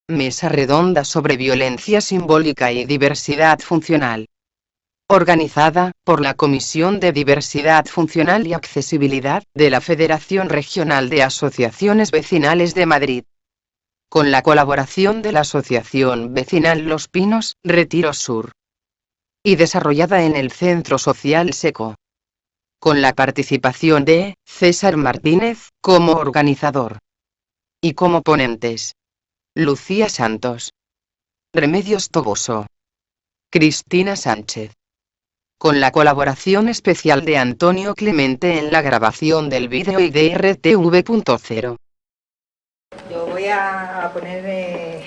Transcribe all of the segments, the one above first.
Mesa redonda sobre violencia simbólica y diversidad funcional. Organizada por la Comisión de Diversidad Funcional y Accesibilidad de la Federación Regional de Asociaciones Vecinales de Madrid. Con la colaboración de la Asociación Vecinal Los Pinos, Retiro Sur. Y desarrollada en el Centro Social Seco. Con la participación de César Martínez, como organizador. Y como ponentes: Lucía Santos, Remedios Toboso, Cristina Sánchez. Con la colaboración especial de Antonio Clemente en la grabación del vídeo y de RTV.0. Yo voy a poner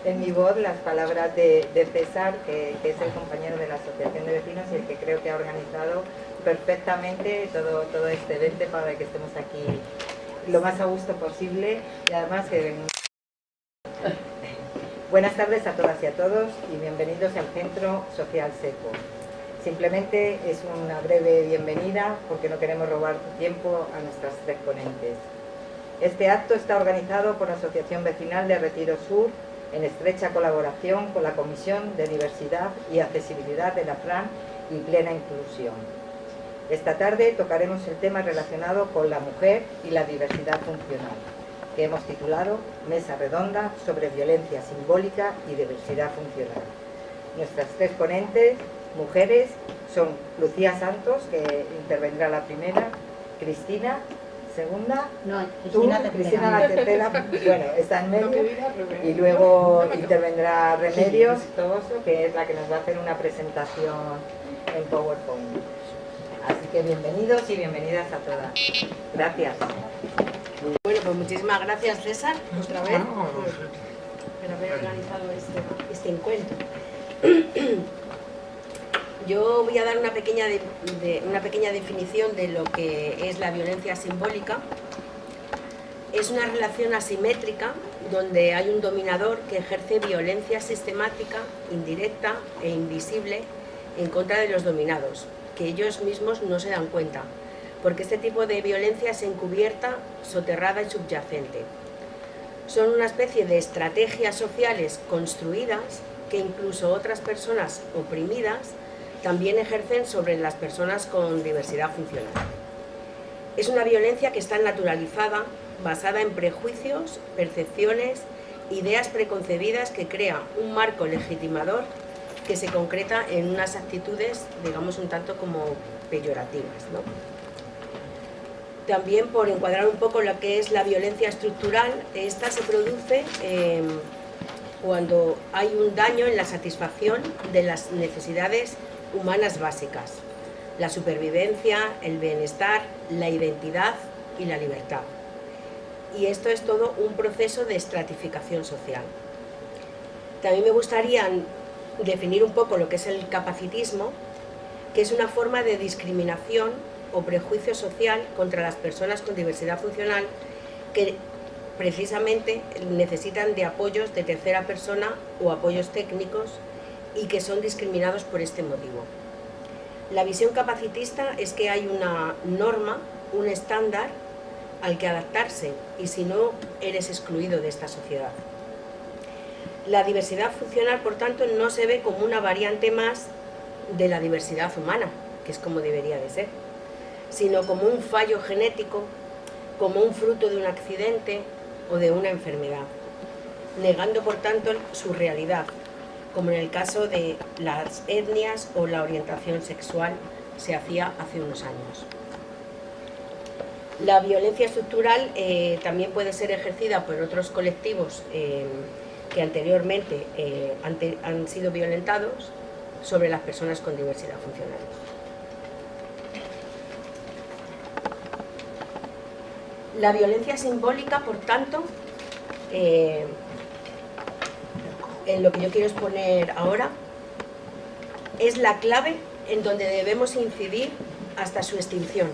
en mi voz las palabras de César, que es el compañero de la Asociación de Vecinos y el que creo que ha organizado perfectamente todo este evento para que estemos aquí lo más a gusto posible. Y además buenas tardes a todas y a todos y bienvenidos al Centro Social Seco. Simplemente es una breve bienvenida porque no queremos robar tiempo a nuestras tres ponentes. Este acto está organizado por la Asociación Vecinal de Retiro Sur en estrecha colaboración con la Comisión de Diversidad y Accesibilidad de la FRAN y Plena Inclusión. Esta tarde tocaremos el tema relacionado con la mujer y la diversidad funcional, que hemos titulado Mesa Redonda sobre Violencia Simbólica y Diversidad Funcional. Nuestras tres ponentes, mujeres, son Lucía Santos, que intervendrá la primera, Cristina, segunda, no, Cristina la tercera, bueno, está en medio, y luego intervendrá Remedios Toboso, que es la que nos va a hacer una presentación en PowerPoint. Así que bienvenidos y bienvenidas a todas. Gracias. Bueno, pues muchísimas gracias, César, otra vez, por haber organizado este encuentro. Yo voy a dar una pequeña definición de lo que es la violencia simbólica. Es una relación asimétrica donde hay un dominador que ejerce violencia sistemática, indirecta e invisible en contra de los dominados, que ellos mismos no se dan cuenta, porque este tipo de violencia es encubierta, soterrada y subyacente. Son una especie de estrategias sociales construidas que incluso otras personas oprimidas también ejercen sobre las personas con diversidad funcional. Es una violencia que está naturalizada, basada en prejuicios, percepciones, ideas preconcebidas que crea un marco legitimador que se concreta en unas actitudes, digamos, un tanto como peyorativas, ¿no? También, por encuadrar un poco lo que es la violencia estructural, esta se produce cuando hay un daño en la satisfacción de las necesidades humanas básicas: la supervivencia, el bienestar, la identidad y la libertad. Y esto es todo un proceso de estratificación social. También me gustaría definir un poco lo que es el capacitismo, que es una forma de discriminación o prejuicio social contra las personas con diversidad funcional que precisamente necesitan de apoyos de tercera persona o apoyos técnicos y que son discriminados por este motivo. La visión capacitista es que hay una norma, un estándar al que adaptarse, y si no, eres excluido de esta sociedad. La diversidad funcional, por tanto, no se ve como una variante más de la diversidad humana, que es como debería de ser, sino como un fallo genético, como un fruto de un accidente o de una enfermedad, negando, por tanto, su realidad, como en el caso de las etnias o la orientación sexual se hacía hace unos años. La violencia estructural también puede ser ejercida por otros colectivos que anteriormente han sido violentados sobre las personas con diversidad funcional. La violencia simbólica, por tanto, en lo que yo quiero exponer ahora, es la clave en donde debemos incidir hasta su extinción,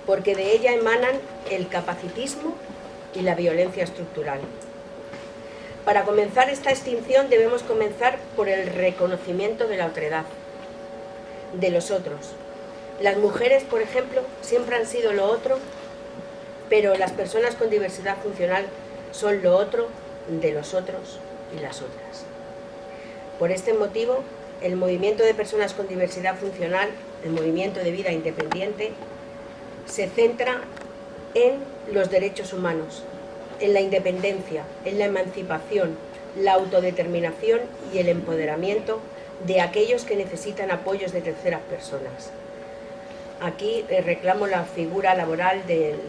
porque de ella emanan el capacitismo y la violencia estructural. Para comenzar esta extinción debemos comenzar por el reconocimiento de la otredad, de los otros, Las mujeres, por ejemplo, siempre han sido lo otro, pero las personas con diversidad funcional son lo otro de los otros y las otras. Por este motivo, el movimiento de personas con diversidad funcional, el movimiento de vida independiente, se centra en los derechos humanos, en la independencia, en la emancipación, la autodeterminación y el empoderamiento de aquellos que necesitan apoyos de terceras personas. Aquí reclamo la figura laboral del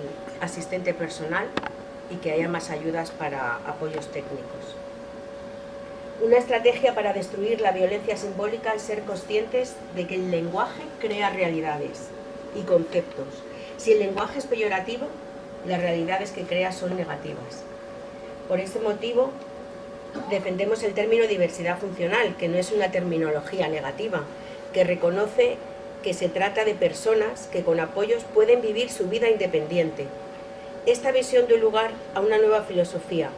asistente personal y que haya más ayudas para apoyos técnicos. Una estrategia para destruir la violencia simbólica es ser conscientes de que el lenguaje crea realidades y conceptos. Si el lenguaje es peyorativo, las realidades que crea son negativas. Por ese motivo, defendemos el término diversidad funcional, que no es una terminología negativa, que reconoce que se trata de personas que con apoyos pueden vivir su vida independiente. Esta visión dio lugar a una nueva filosofía,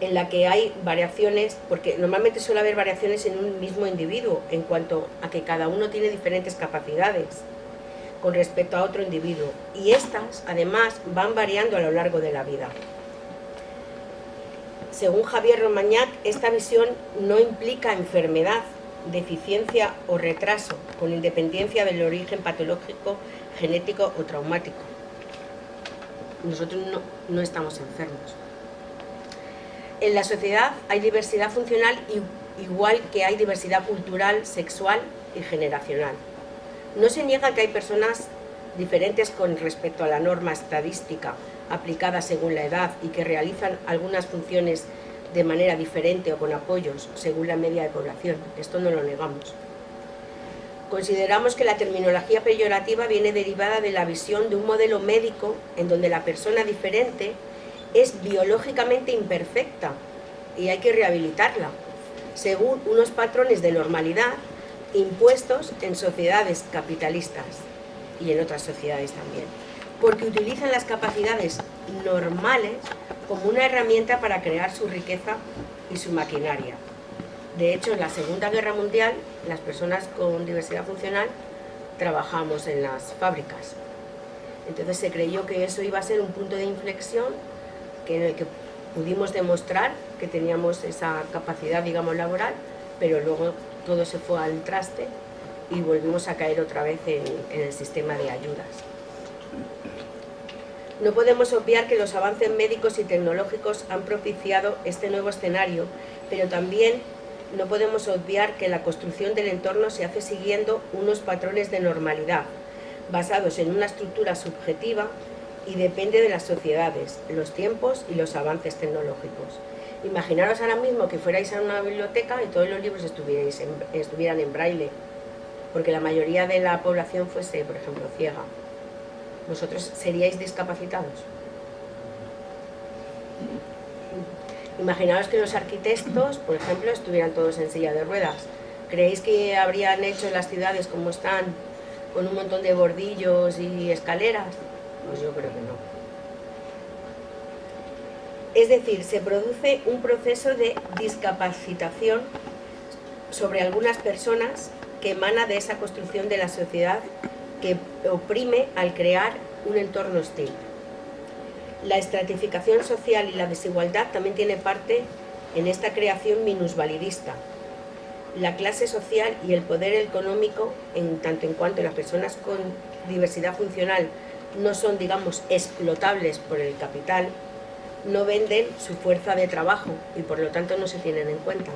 en la que hay variaciones, porque normalmente suele haber variaciones en un mismo individuo, en cuanto a que cada uno tiene diferentes capacidades con respecto a otro individuo, y estas, además, van variando a lo largo de la vida. Según Javier Romagnac, esta visión no implica enfermedad, deficiencia o retraso, con independencia del origen patológico, genético o traumático. Nosotros no estamos enfermos. En la sociedad hay diversidad funcional igual que hay diversidad cultural, sexual y generacional. No se niega que hay personas diferentes con respecto a la norma estadística aplicada según la edad y que realizan algunas funciones de manera diferente o con apoyos según la media de población. Esto no lo negamos. Consideramos que la terminología peyorativa viene derivada de la visión de un modelo médico en donde la persona diferente es biológicamente imperfecta y hay que rehabilitarla, según unos patrones de normalidad impuestos en sociedades capitalistas y en otras sociedades también, porque utilizan las capacidades normales como una herramienta para crear su riqueza y su maquinaria. De hecho, en la Segunda Guerra Mundial, las personas con diversidad funcional trabajamos en las fábricas. Entonces se creyó que eso iba a ser un punto de inflexión en el que pudimos demostrar que teníamos esa capacidad, digamos, laboral, pero luego todo se fue al traste y volvimos a caer otra vez en el sistema de ayudas. No podemos obviar que los avances médicos y tecnológicos han propiciado este nuevo escenario, pero también no podemos obviar que la construcción del entorno se hace siguiendo unos patrones de normalidad, basados en una estructura subjetiva y depende de las sociedades, los tiempos y los avances tecnológicos. Imaginaros ahora mismo que fuerais a una biblioteca y todos los libros estuvieran en braille, porque la mayoría de la población fuese, por ejemplo, ciega. ¿Vosotros seríais discapacitados? Imaginaos que los arquitectos, por ejemplo, estuvieran todos en silla de ruedas. ¿Creéis que habrían hecho las ciudades como están, con un montón de bordillos y escaleras? Pues yo creo que no. Es decir, se produce un proceso de discapacitación sobre algunas personas que emana de esa construcción de la sociedad que oprime al crear un entorno hostil. La estratificación social y la desigualdad también tiene parte en esta creación minusvalidista. La clase social y el poder económico, en tanto en cuanto las personas con diversidad funcional no son, digamos, explotables por el capital, no venden su fuerza de trabajo y por lo tanto no se tienen en cuenta.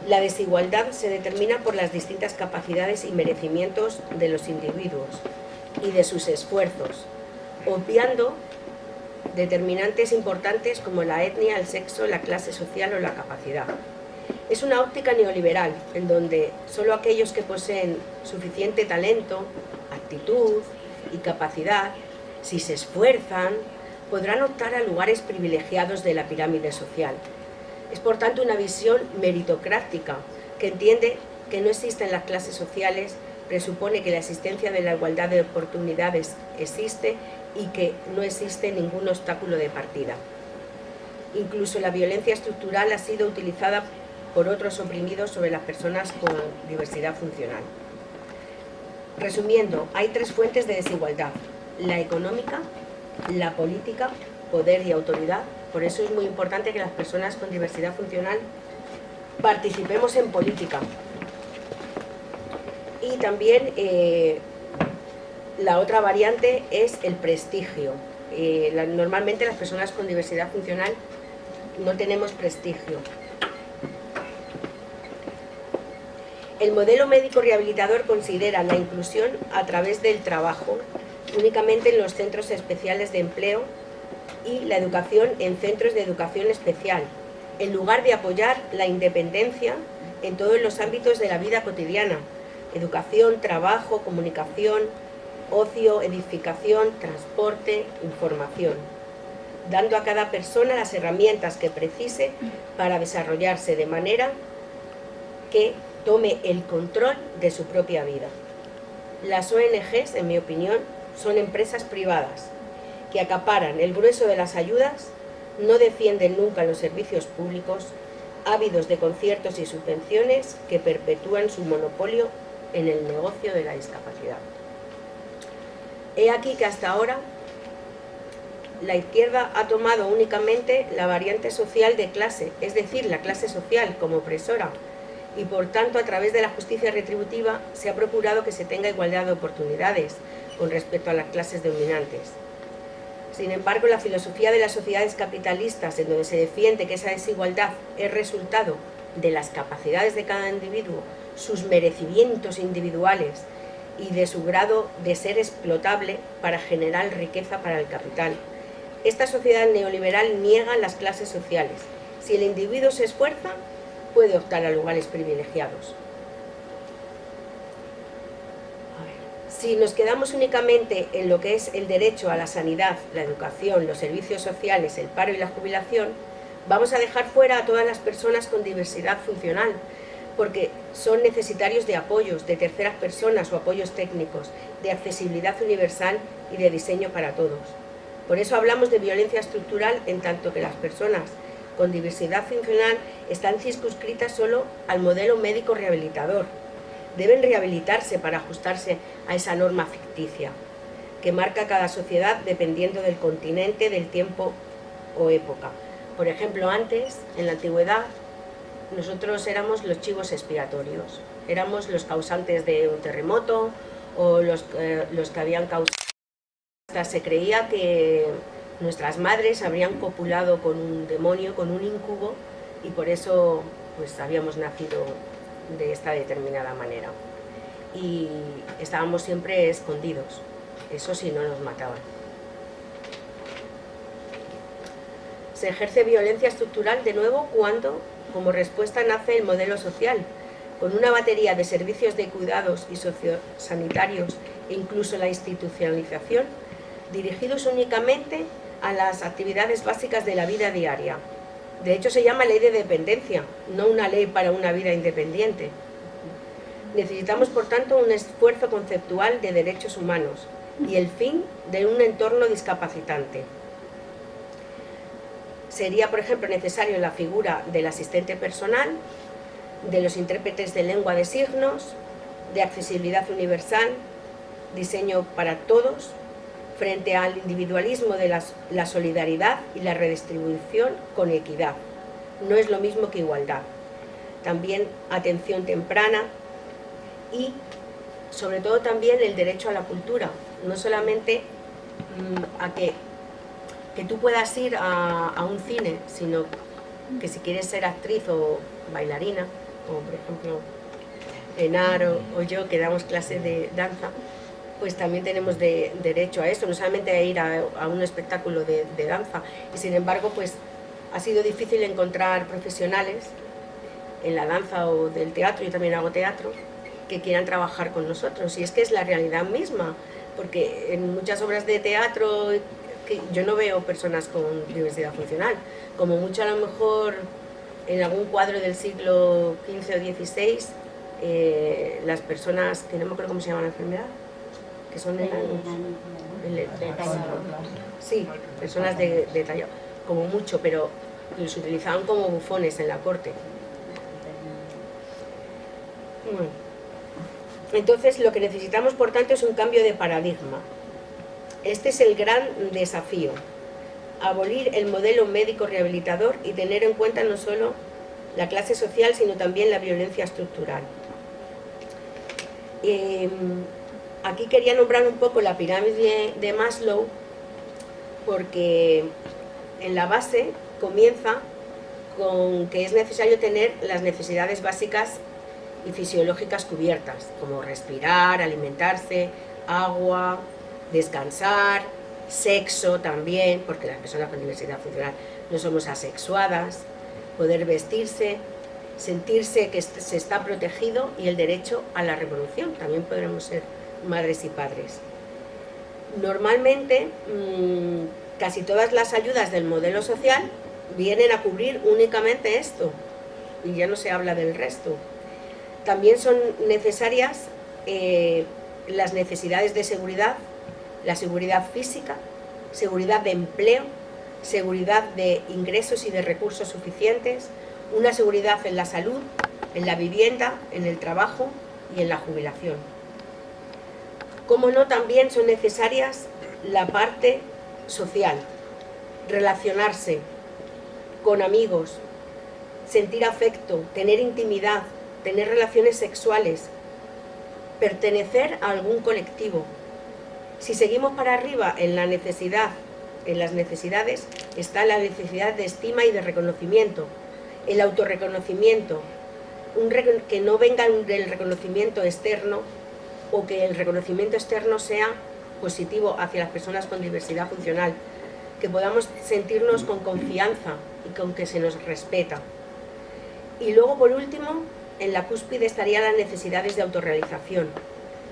La desigualdad se determina por las distintas capacidades y merecimientos de los individuos y de sus esfuerzos, obviando determinantes importantes como la etnia, el sexo, la clase social o la capacidad. Es una óptica neoliberal en donde solo aquellos que poseen suficiente talento, actitud y capacidad, si se esfuerzan, podrán optar a lugares privilegiados de la pirámide social. Es por tanto una visión meritocrática que entiende que no existen las clases sociales, presupone que la existencia de la igualdad de oportunidades existe y que no existe ningún obstáculo de partida. Incluso la violencia estructural ha sido utilizada por otros oprimidos sobre las personas con diversidad funcional. Resumiendo, hay tres fuentes de desigualdad: la económica, la política, poder y autoridad. Por eso es muy importante que las personas con diversidad funcional participemos en política. Y también la otra variante es el prestigio. Normalmente las personas con diversidad funcional no tenemos prestigio. El modelo médico rehabilitador considera la inclusión a través del trabajo, únicamente en los centros especiales de empleo, y la educación en centros de educación especial, en lugar de apoyar la independencia en todos los ámbitos de la vida cotidiana: educación, trabajo, comunicación, ocio, edificación, transporte, información, dando a cada persona las herramientas que precise para desarrollarse de manera que tome el control de su propia vida. Las ONGs, en mi opinión, son empresas privadas que acaparan el grueso de las ayudas, no defienden nunca los servicios públicos, ávidos de conciertos y subvenciones que perpetúan su monopolio en el negocio de la discapacidad. He aquí que hasta ahora la izquierda ha tomado únicamente la variante social de clase, es decir, la clase social como opresora, y por tanto a través de la justicia retributiva se ha procurado que se tenga igualdad de oportunidades con respecto a las clases dominantes. Sin embargo, la filosofía de las sociedades capitalistas, en donde se defiende que esa desigualdad es resultado de las capacidades de cada individuo, sus merecimientos individuales y de su grado de ser explotable para generar riqueza para el capital. Esta sociedad neoliberal niega las clases sociales. Si el individuo se esfuerza, puede optar a lugares privilegiados. Si nos quedamos únicamente en lo que es el derecho a la sanidad, la educación, los servicios sociales, el paro y la jubilación, vamos a dejar fuera a todas las personas con diversidad funcional, porque son necesitarios de apoyos de terceras personas o apoyos técnicos, de accesibilidad universal y de diseño para todos. Por eso hablamos de violencia estructural, en tanto que las personas con diversidad funcional están circunscritas solo al modelo médico rehabilitador. Deben rehabilitarse para ajustarse a esa norma ficticia que marca cada sociedad dependiendo del continente, del tiempo o época. Por ejemplo, antes, en la antigüedad, nosotros éramos los chivos expiatorios, éramos los causantes de un terremoto o los que habían causado. Hasta se creía que nuestras madres habrían copulado con un demonio, con un incubo, y por eso pues habíamos nacido de esta determinada manera. Y estábamos siempre escondidos, eso sí, no nos mataban. Se ejerce violencia estructural de nuevo cuando, como respuesta, nace el modelo social, con una batería de servicios de cuidados y sociosanitarios e incluso la institucionalización, dirigidos únicamente a las actividades básicas de la vida diaria. De hecho, se llama ley de dependencia, no una ley para una vida independiente. Necesitamos, por tanto, un esfuerzo conceptual de derechos humanos y el fin de un entorno discapacitante. Sería, por ejemplo, necesario la figura del asistente personal, de los intérpretes de lengua de signos, de accesibilidad universal, diseño para todos, frente al individualismo de la solidaridad y la redistribución con equidad. No es lo mismo que igualdad. También atención temprana y, sobre todo, también el derecho a la cultura. No solamente a que tú puedas ir a un cine, sino que si quieres ser actriz o bailarina, o por ejemplo Enar o yo, que damos clases de danza, pues también tenemos derecho a eso, no solamente a ir a un espectáculo de danza. Y sin embargo, pues ha sido difícil encontrar profesionales en la danza o del teatro, yo también hago teatro, que quieran trabajar con nosotros. Y es que es la realidad misma, porque en muchas obras de teatro que yo no veo personas con diversidad funcional. Como mucho, a lo mejor en algún cuadro del siglo XV o XVI, las personas, que no me acuerdo cómo se llama la enfermedad, que son enanos, sí, personas de tallo, como mucho, pero los utilizaban como bufones en la corte. Bueno. Entonces, lo que necesitamos, por tanto, es un cambio de paradigma. Este es el gran desafío: abolir el modelo médico rehabilitador y tener en cuenta no solo la clase social, sino también la violencia estructural. Aquí quería nombrar un poco la pirámide de Maslow, porque en la base comienza con que es necesario tener las necesidades básicas y fisiológicas cubiertas, como respirar, alimentarse, agua, descansar, sexo también, porque las personas con diversidad funcional no somos asexuadas, poder vestirse, sentirse que se está protegido, y el derecho a la reproducción. También podremos ser madres y padres. Normalmente, casi todas las ayudas del modelo social vienen a cubrir únicamente esto, y ya no se habla del resto. También son necesarias las necesidades de seguridad, la seguridad física, seguridad de empleo, seguridad de ingresos y de recursos suficientes, una seguridad en la salud, en la vivienda, en el trabajo y en la jubilación. Como no, también son necesarias la parte social, relacionarse con amigos, sentir afecto, tener intimidad, tener relaciones sexuales, pertenecer a algún colectivo. Si seguimos para arriba en la necesidad, en las necesidades, está la necesidad de estima y de reconocimiento, el autorreconocimiento, que no venga del reconocimiento externo, o que el reconocimiento externo sea positivo hacia las personas con diversidad funcional, que podamos sentirnos con confianza y con que se nos respeta. Y luego, por último, en la cúspide estarían las necesidades de autorrealización,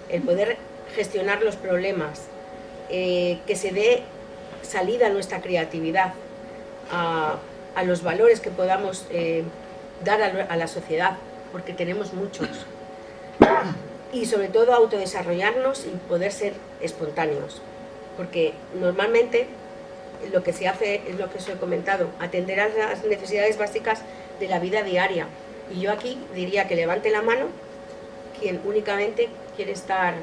el poder gestionar los problemas, que se dé salida a nuestra creatividad, a los valores que podamos dar a la sociedad, porque tenemos muchos, y sobre todo autodesarrollarnos y poder ser espontáneos, porque normalmente lo que se hace es lo que os he comentado: atender a las necesidades básicas de la vida diaria. Y yo aquí diría que levante la mano quien únicamente quiere estar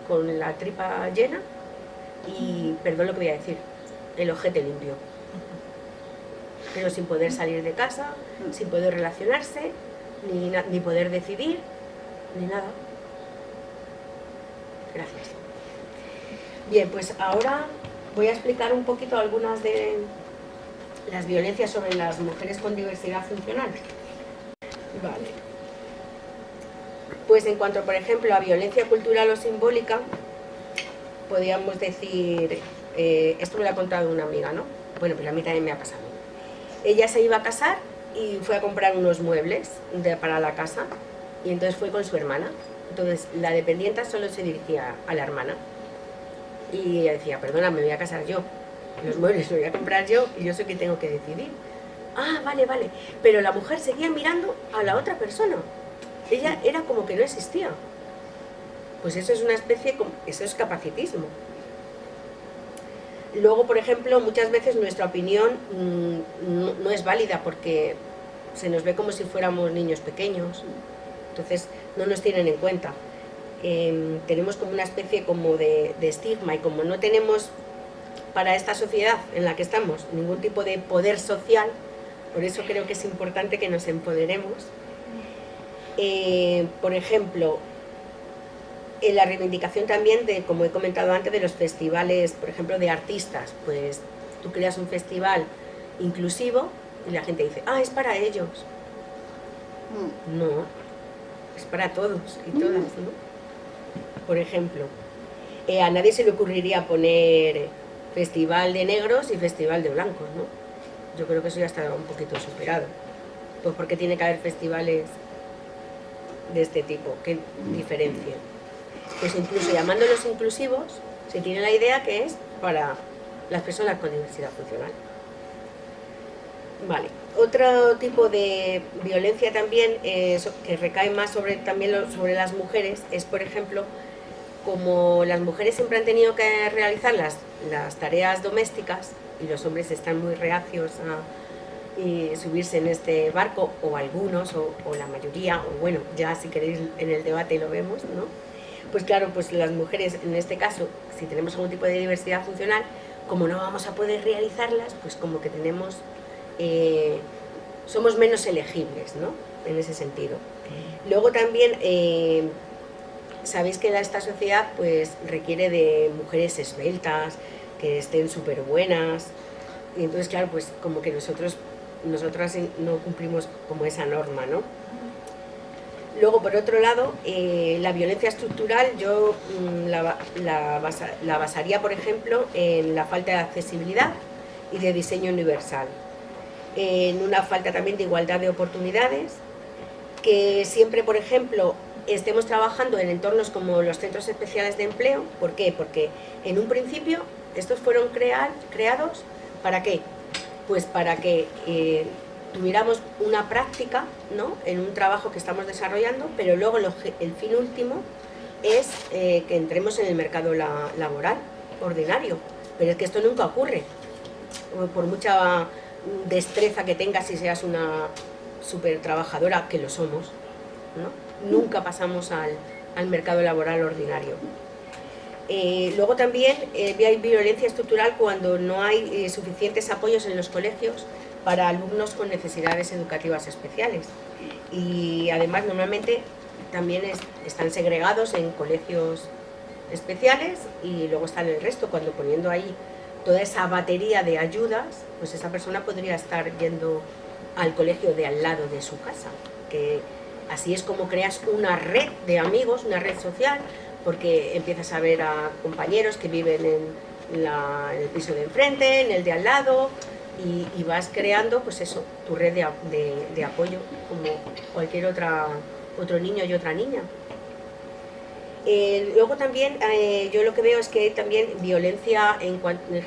con la tripa llena y, perdón lo que voy a decir, el ojete limpio, pero sin poder salir de casa, sin poder relacionarse, ni poder decidir, ni nada. Gracias. Bien, pues ahora voy a explicar un poquito algunas de las violencias sobre las mujeres con diversidad funcional. Vale. Pues en cuanto, por ejemplo, a violencia cultural o simbólica, podríamos decir, esto me lo ha contado una amiga, ¿no? Bueno, pues a mí también me ha pasado. Ella se iba a casar y fue a comprar unos muebles para la casa, y entonces fue con su hermana. Entonces la dependienta solo se dirigía a la hermana y ella decía: perdona, me voy a casar yo, los muebles los voy a comprar yo y yo soy quien tengo que decidir. Ah, vale, vale. Pero la mujer seguía mirando a la otra persona. Ella era como que no existía. Pues eso es una especie, eso es capacitismo. Luego, por ejemplo, muchas veces nuestra opinión no es válida porque se nos ve como si fuéramos niños pequeños. Entonces no nos tienen en cuenta. Tenemos como una especie como de estigma, y como no tenemos para esta sociedad en la que estamos ningún tipo de poder social, por eso creo que es importante que nos empoderemos. Por ejemplo, en la reivindicación también de, como he comentado antes, de los festivales, por ejemplo, de artistas. Pues tú creas un festival inclusivo y la gente dice: ah, es para ellos. No, es para todos y todas, ¿no? Por ejemplo, a nadie se le ocurriría poner festival de negros y festival de blancos, ¿no? Yo creo que eso ya está un poquito superado. Pues porque tiene que haber festivales de este tipo, que diferencien. Pues incluso llamándolos inclusivos, se tiene la idea que es para las personas con diversidad funcional. Vale. Otro tipo de violencia también que recae más sobre las mujeres es, por ejemplo, como las mujeres siempre han tenido que realizar las tareas domésticas y los hombres están muy reacios subirse en este barco, o algunos, o la mayoría, o bueno, ya si queréis en el debate lo vemos, ¿no? Pues claro, pues las mujeres, en este caso, si tenemos algún tipo de diversidad funcional, como no vamos a poder realizarlas, pues como que tenemos, somos menos elegibles, ¿no? En ese sentido. Luego también, sabéis que esta sociedad pues requiere de mujeres esbeltas, que estén súper buenas, y entonces claro, pues como que nosotras no cumplimos como esa norma, ¿no? Luego, por otro lado, la violencia estructural yo la basaría, por ejemplo, en la falta de accesibilidad y de diseño universal, en una falta también de igualdad de oportunidades, que siempre, por ejemplo, estemos trabajando en entornos como los centros especiales de empleo. ¿Por qué? Porque en un principio estos fueron creados ¿para qué? Pues para que tuviéramos una práctica, ¿no?, en un trabajo que estamos desarrollando, pero luego el fin último es que entremos en el mercado laboral ordinario. Pero es que esto nunca ocurre. Por mucha destreza que tengas y seas una súper trabajadora, que lo somos, ¿no?, nunca pasamos al mercado laboral ordinario. Luego también hay violencia estructural cuando no hay suficientes apoyos en los colegios para alumnos con necesidades educativas especiales, y además normalmente también están segregados en colegios especiales, y luego están el resto. Cuando poniendo ahí toda esa batería de ayudas, pues esa persona podría estar yendo al colegio de al lado de su casa, que así es como creas una red de amigos, una red social, porque empiezas a ver a compañeros que viven en el piso de enfrente, en el de al lado, y vas creando, pues eso, tu red de apoyo, como cualquier otro niño y otra niña. Luego también yo lo que veo es que hay también violencia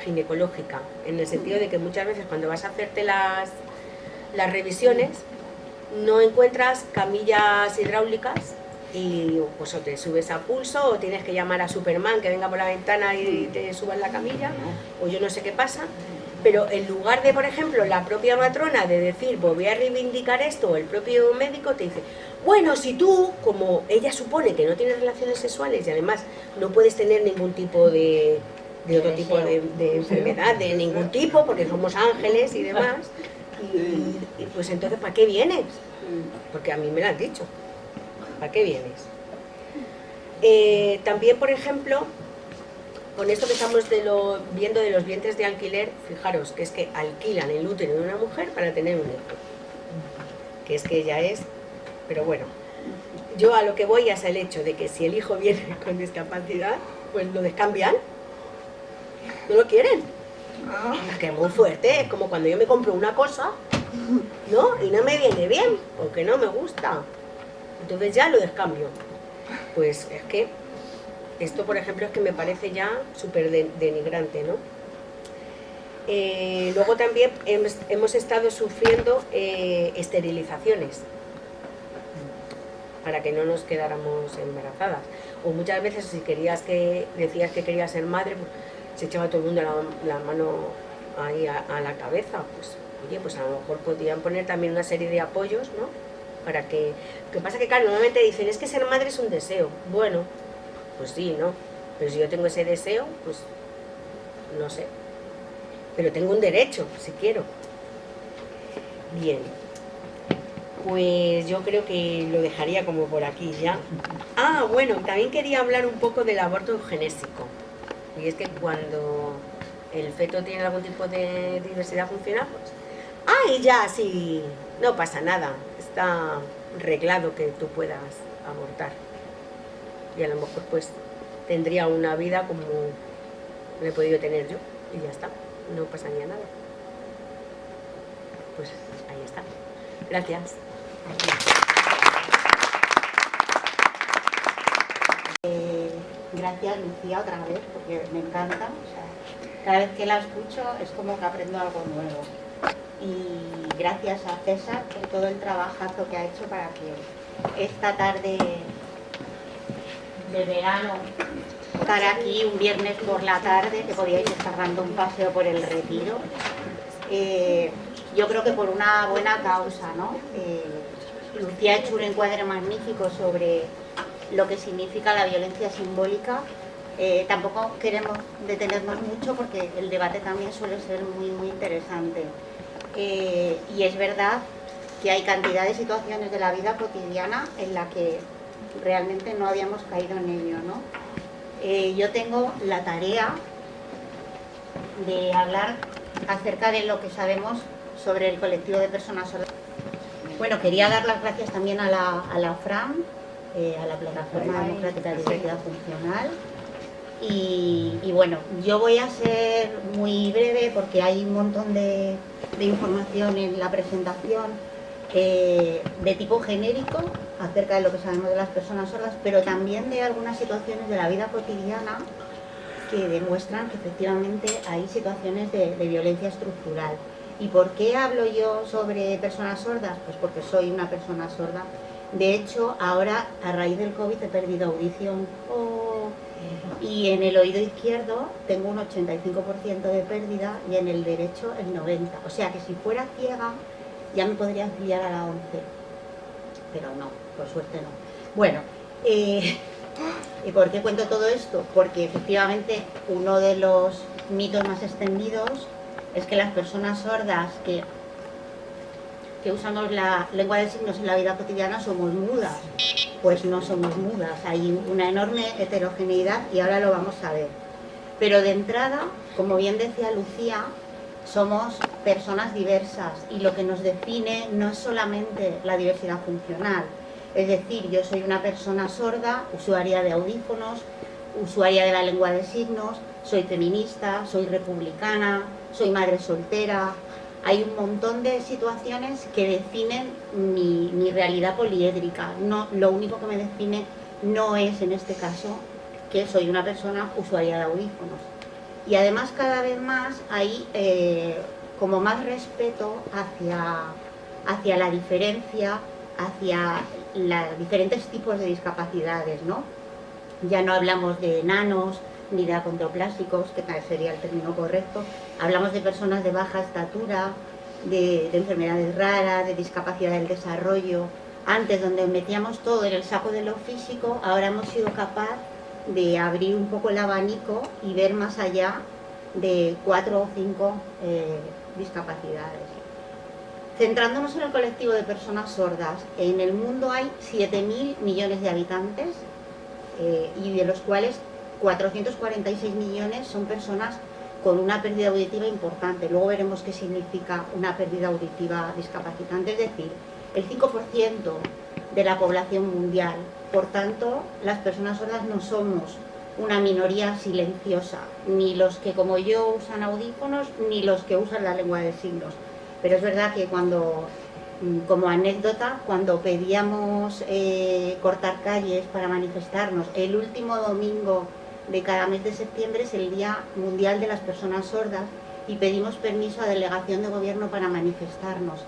ginecológica, en el sentido de que muchas veces cuando vas a hacerte las revisiones no encuentras camillas hidráulicas, y pues o te subes a pulso, o tienes que llamar a Superman que venga por la ventana y te suba en la camilla, o yo no sé qué pasa. Pero en lugar de, por ejemplo, la propia matrona de decir, pues voy a reivindicar esto, o el propio médico te dice, bueno, si tú, como ella supone que no tienes relaciones sexuales y además no puedes tener ningún tipo de otro tipo de enfermedad, de ningún tipo, porque somos ángeles y demás, y pues entonces, ¿para qué vienes? Porque a mí me lo han dicho, ¿para qué vienes? También, por ejemplo, con esto que estamos viendo de los vientres de alquiler, fijaros que es que alquilan el útero de una mujer para tener un hijo, que es que ya es, pero bueno, yo a lo que voy es el hecho de que si el hijo viene con discapacidad, pues lo descambian, no lo quieren. Es que es muy fuerte, es como cuando yo me compro una cosa, ¿no?, y no me viene bien, porque no me gusta, entonces ya lo descambio. Pues es que esto, por ejemplo, es que me parece ya súper denigrante, ¿no? Luego también hemos estado sufriendo esterilizaciones para que no nos quedáramos embarazadas. O muchas veces, si decías que querías ser madre, pues se echaba todo el mundo la mano ahí a la cabeza. Pues oye, pues a lo mejor podían poner también una serie de apoyos, ¿no? Para que... Lo que pasa es que, claro, normalmente dicen, es que ser madre es un deseo. Bueno, pues sí, ¿no? Pero si yo tengo ese deseo, pues no sé. Pero tengo un derecho, si quiero. Bien. Pues yo creo que lo dejaría como por aquí ya. Ah, bueno, también quería hablar un poco del aborto eugenésico. Y es que cuando el feto tiene algún tipo de diversidad funcional, pues... ¡Ah, y ya! Sí, no pasa nada. Está reglado que tú puedas abortar. Y a lo mejor pues tendría una vida como la he podido tener yo, y ya está, no pasaría nada. Pues ahí está. Gracias. Gracias, Lucía, otra vez, porque me encanta. O sea, cada vez que la escucho es como que aprendo algo nuevo. Y gracias a César por todo el trabajazo que ha hecho para que esta tarde de verano, estar aquí un viernes por la tarde, que podíais estar dando un paseo por el Retiro, yo creo que por una buena causa, ¿no? Lucía ha hecho un encuadre magnífico sobre lo que significa la violencia simbólica. Tampoco queremos detenernos mucho porque el debate también suele ser muy, muy interesante. Y es verdad que hay cantidad de situaciones de la vida cotidiana en la que realmente no habíamos caído en ello, ¿no? Yo tengo la tarea de hablar acerca de lo que sabemos sobre el colectivo de personas sordas. Bueno, quería dar las gracias también a la FRAM, a la Plataforma Democrática de Diversidad Funcional. Y bueno, yo voy a ser muy breve porque hay un montón de información en la presentación de tipo genérico acerca de lo que sabemos de las personas sordas, pero también de algunas situaciones de la vida cotidiana que demuestran que efectivamente hay situaciones de violencia estructural. ¿Y por qué hablo yo sobre personas sordas? Pues porque soy una persona sorda. De hecho, ahora, a raíz del COVID, he perdido audición. Y en el oído izquierdo tengo un 85% de pérdida y en el derecho el 90%. O sea que si fuera ciega ya me podría afiliar a la ONCE. Pero no, por suerte no. Bueno, ¿y por qué cuento todo esto? Porque efectivamente uno de los mitos más extendidos es que las personas sordas que usamos la lengua de signos en la vida cotidiana somos mudas. Pues no somos mudas, hay una enorme heterogeneidad y ahora lo vamos a ver. Pero de entrada, como bien decía Lucía, somos personas diversas y lo que nos define no es solamente la diversidad funcional. Es decir, yo soy una persona sorda, usuaria de audífonos, usuaria de la lengua de signos, soy feminista, soy republicana, soy madre soltera. Hay un montón de situaciones que definen mi realidad poliédrica. No, lo único que me define no es, en este caso, que soy una persona usuaria de audífonos. Y además cada vez más hay como más respeto hacia la diferencia, hacia los diferentes tipos de discapacidades, ¿no? Ya no hablamos de enanos ni de acondroplásicos, que tal sería el término correcto. Hablamos de personas de baja estatura, de enfermedades raras, de discapacidad del desarrollo. Antes, donde metíamos todo en el saco de lo físico, ahora hemos sido capaces de abrir un poco el abanico y ver más allá de 4 o 5 discapacidades. Centrándonos en el colectivo de personas sordas, en el mundo hay 7.000 millones de habitantes y de los cuales 446 millones son personas con una pérdida auditiva importante. Luego veremos qué significa una pérdida auditiva discapacitante, es decir, el 5% de la población mundial. Por tanto, las personas sordas no somos una minoría silenciosa, ni los que como yo usan audífonos, ni los que usan la lengua de signos. Pero es verdad que como anécdota, cuando pedíamos cortar calles para manifestarnos, el último domingo de cada mes de septiembre es el Día Mundial de las Personas Sordas y pedimos permiso a delegación de gobierno para manifestarnos.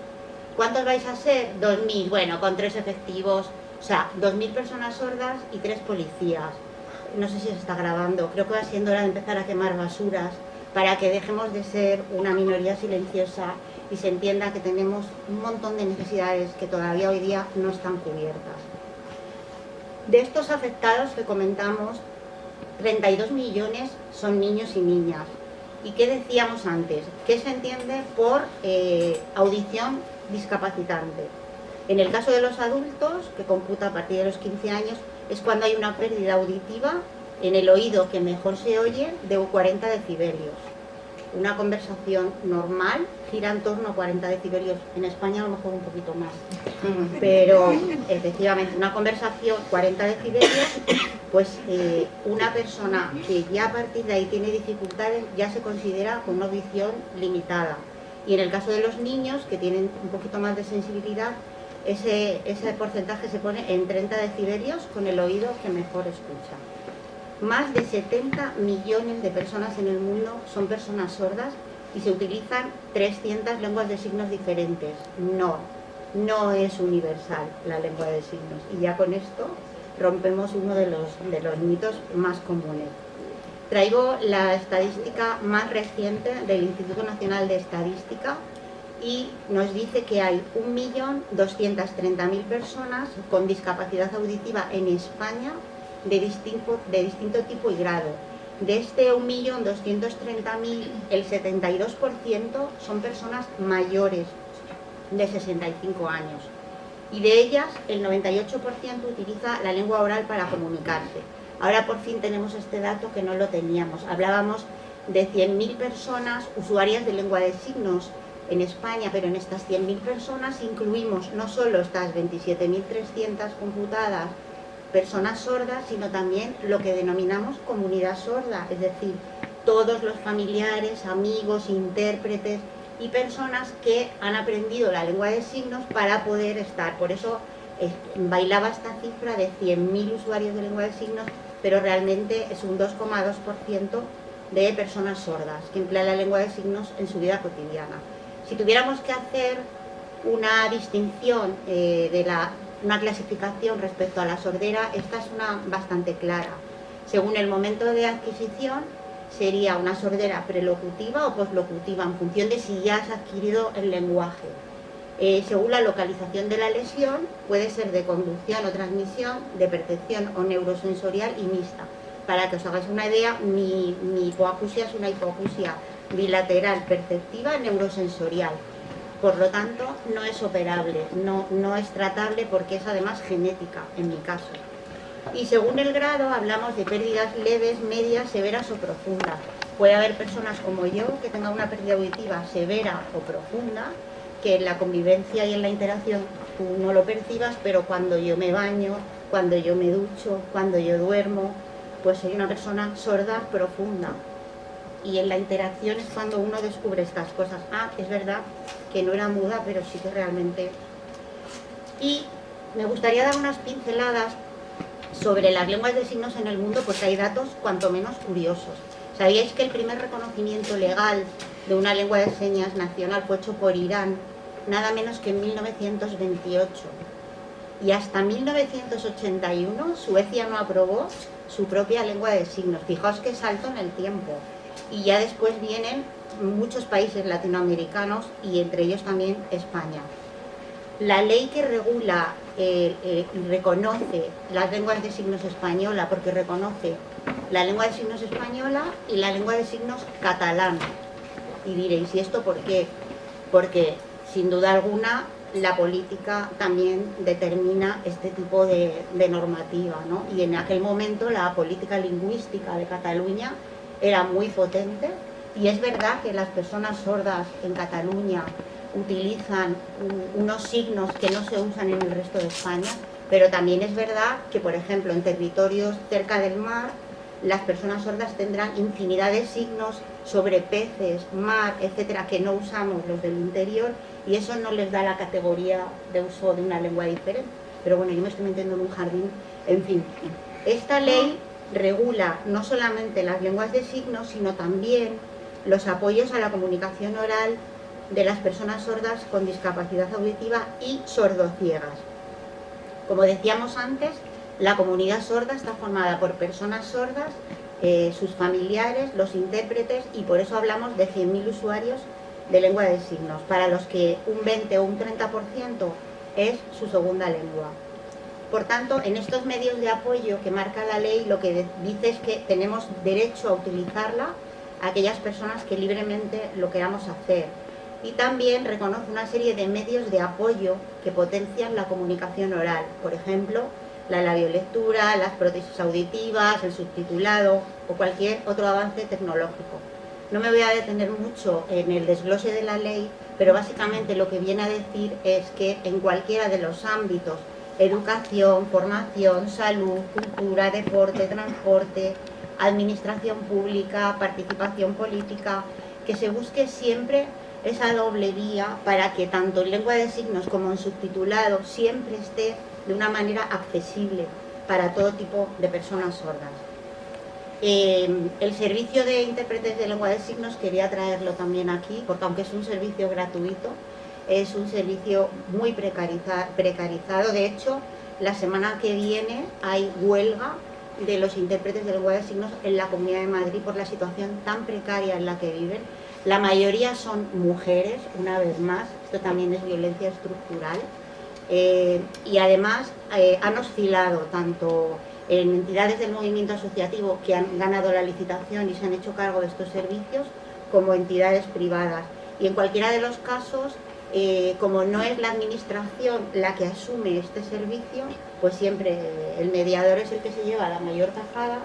¿Cuántos vais a ser? 2.000, bueno, con 3 efectivos, o sea, 2.000 personas sordas y 3 policías. No sé si se está grabando, creo que va siendo hora de empezar a quemar basuras para que dejemos de ser una minoría silenciosa y se entienda que tenemos un montón de necesidades que todavía hoy día no están cubiertas. De estos afectados que comentamos, 32 millones son niños y niñas. ¿Y qué decíamos antes? ¿Qué se entiende por audición discapacitante? En el caso de los adultos, que computa a partir de los 15 años, es cuando hay una pérdida auditiva en el oído que mejor se oye de 40 decibelios. Una conversación normal gira en torno a 40 decibelios. En España a lo mejor un poquito más. Pero efectivamente, una conversación 40 decibelios, pues una persona que ya a partir de ahí tiene dificultades ya se considera con una audición limitada. Y en el caso de los niños, que tienen un poquito más de sensibilidad, ese porcentaje se pone en 30 decibelios con el oído que mejor escucha. Más de 70 millones de personas en el mundo son personas sordas y se utilizan 300 lenguas de signos diferentes. No es universal la lengua de signos. Y ya con esto rompemos uno de los mitos más comunes. Traigo la estadística más reciente del Instituto Nacional de Estadística y nos dice que hay 1.230.000 personas con discapacidad auditiva en España de distinto tipo y grado. De este 1.230.000, el 72% son personas mayores de 65 años. Y de ellas, el 98% utiliza la lengua oral para comunicarse. Ahora por fin tenemos este dato que no lo teníamos. Hablábamos de 100.000 personas usuarias de lengua de signos en España, pero en estas 100.000 personas incluimos no solo estas 27.300 computadas personas sordas, sino también lo que denominamos comunidad sorda, es decir, todos los familiares, amigos, intérpretes y personas que han aprendido la lengua de signos para poder estar. Por eso bailaba esta cifra de 100.000 usuarios de lengua de signos, pero realmente es un 2,2% de personas sordas que emplean la lengua de signos en su vida cotidiana. Si tuviéramos que hacer una distinción una clasificación respecto a la sordera, esta es una bastante clara. Según el momento de adquisición, sería una sordera prelocutiva o poslocutiva, en función de si ya has adquirido el lenguaje. Según la localización de la lesión, puede ser de conducción o transmisión, de percepción o neurosensorial y mixta. Para que os hagáis una idea, mi hipoacusia es una hipoacusia bilateral perceptiva neurosensorial. Por lo tanto, no es operable, no es tratable porque es además genética, en mi caso. Y según el grado, hablamos de pérdidas leves, medias, severas o profundas. Puede haber personas como yo que tengan una pérdida auditiva severa o profunda, que en la convivencia y en la interacción tú no lo percibas, pero cuando yo me baño, cuando yo me ducho, cuando yo duermo, pues soy una persona sorda profunda. Y en la interacción es cuando uno descubre estas cosas. Ah, es verdad que no era muda, pero sí que realmente... Y me gustaría dar unas pinceladas sobre las lenguas de signos en el mundo, porque hay datos cuanto menos curiosos. ¿Sabíais que el primer reconocimiento legal de una lengua de señas nacional fue hecho por Irán, nada menos que en 1928? Y hasta 1981 Suecia no aprobó su propia lengua de signos. Fijaos qué salto en el tiempo. Y ya después vienen muchos países latinoamericanos y entre ellos también España. La ley que regula y reconoce las lenguas de signos española, porque reconoce la lengua de signos española y la lengua de signos catalana. Y diréis, ¿y esto por qué? Porque sin duda alguna la política también determina este tipo de normativa, ¿no? Y en aquel momento la política lingüística de Cataluña era muy potente, y es verdad que las personas sordas en Cataluña utilizan unos signos que no se usan en el resto de España, pero también es verdad que, por ejemplo, en territorios cerca del mar, las personas sordas tendrán infinidad de signos sobre peces, mar, etcétera, que no usamos los del interior, y eso no les da la categoría de uso de una lengua diferente. Pero bueno, yo me estoy metiendo en un jardín. En fin, esta ley regula no solamente las lenguas de signos, sino también los apoyos a la comunicación oral de las personas sordas con discapacidad auditiva y sordociegas. Como decíamos antes, la comunidad sorda está formada por personas sordas, sus familiares, los intérpretes, y por eso hablamos de 100.000 usuarios de lengua de signos, para los que un 20 o un 30% es su segunda lengua. Por tanto, en estos medios de apoyo que marca la ley, lo que dice es que tenemos derecho a utilizarla a aquellas personas que libremente lo queramos hacer. Y también reconoce una serie de medios de apoyo que potencian la comunicación oral. Por ejemplo, la labiolectura, las prótesis auditivas, el subtitulado o cualquier otro avance tecnológico. No me voy a detener mucho en el desglose de la ley, pero básicamente lo que viene a decir es que en cualquiera de los ámbitos, educación, formación, salud, cultura, deporte, transporte, administración pública, participación política, que se busque siempre esa doble vía para que tanto en lengua de signos como en subtitulado siempre esté de una manera accesible para todo tipo de personas sordas. El servicio de intérpretes de lengua de signos quería traerlo también aquí, porque aunque es un servicio gratuito, es un servicio muy precarizado. De hecho, la semana que viene hay huelga de los intérpretes de lengua de signos en la Comunidad de Madrid por la situación tan precaria en la que viven. La mayoría son mujeres, una vez más, esto también es violencia estructural, y además han oscilado tanto en entidades del movimiento asociativo que han ganado la licitación y se han hecho cargo de estos servicios, como entidades privadas. Y en cualquiera de los casos, como no es la administración la que asume este servicio, pues siempre el mediador es el que se lleva la mayor tajada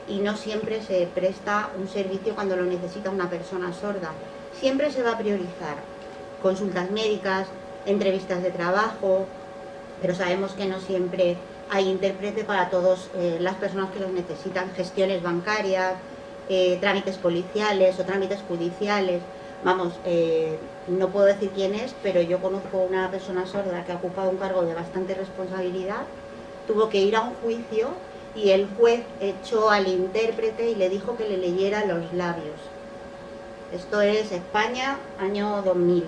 y no siempre se presta un servicio cuando lo necesita una persona sorda. Siempre se va a priorizar consultas médicas, entrevistas de trabajo, pero sabemos que no siempre hay intérprete para todas las personas que los necesitan, gestiones bancarias, trámites policiales o trámites judiciales. Vamos, no puedo decir quién es, pero yo conozco una persona sorda que ha ocupado un cargo de bastante responsabilidad, tuvo que ir a un juicio y el juez echó al intérprete y le dijo que le leyera los labios. Esto es España, año 2000.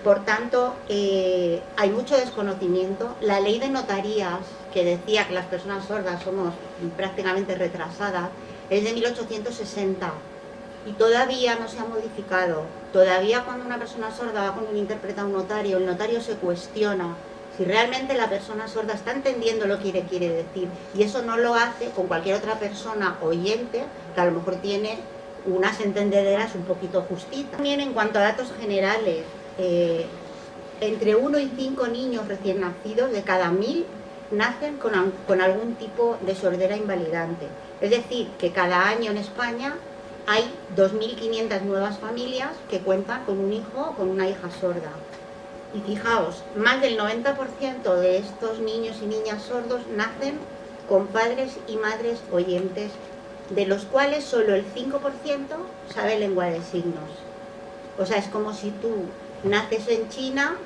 Por tanto, hay mucho desconocimiento. La ley de notarías, que decía que las personas sordas somos prácticamente retrasadas, es de 1860 y todavía no se ha modificado. Todavía cuando una persona sorda va con un intérprete a un notario, el notario se cuestiona si realmente la persona sorda está entendiendo lo que quiere decir, y eso no lo hace con cualquier otra persona oyente que a lo mejor tiene unas entendederas un poquito justitas. También en cuanto a datos generales, entre 1 y 5 niños recién nacidos de cada 1000 nacen con algún tipo de sordera invalidante. Es decir, que cada año en España hay 2.500 nuevas familias que cuentan con un hijo o con una hija sorda. Y fijaos, más del 90% de estos niños y niñas sordos nacen con padres y madres oyentes, de los cuales solo el 5% sabe lengua de signos. O sea, es como si tú naces en China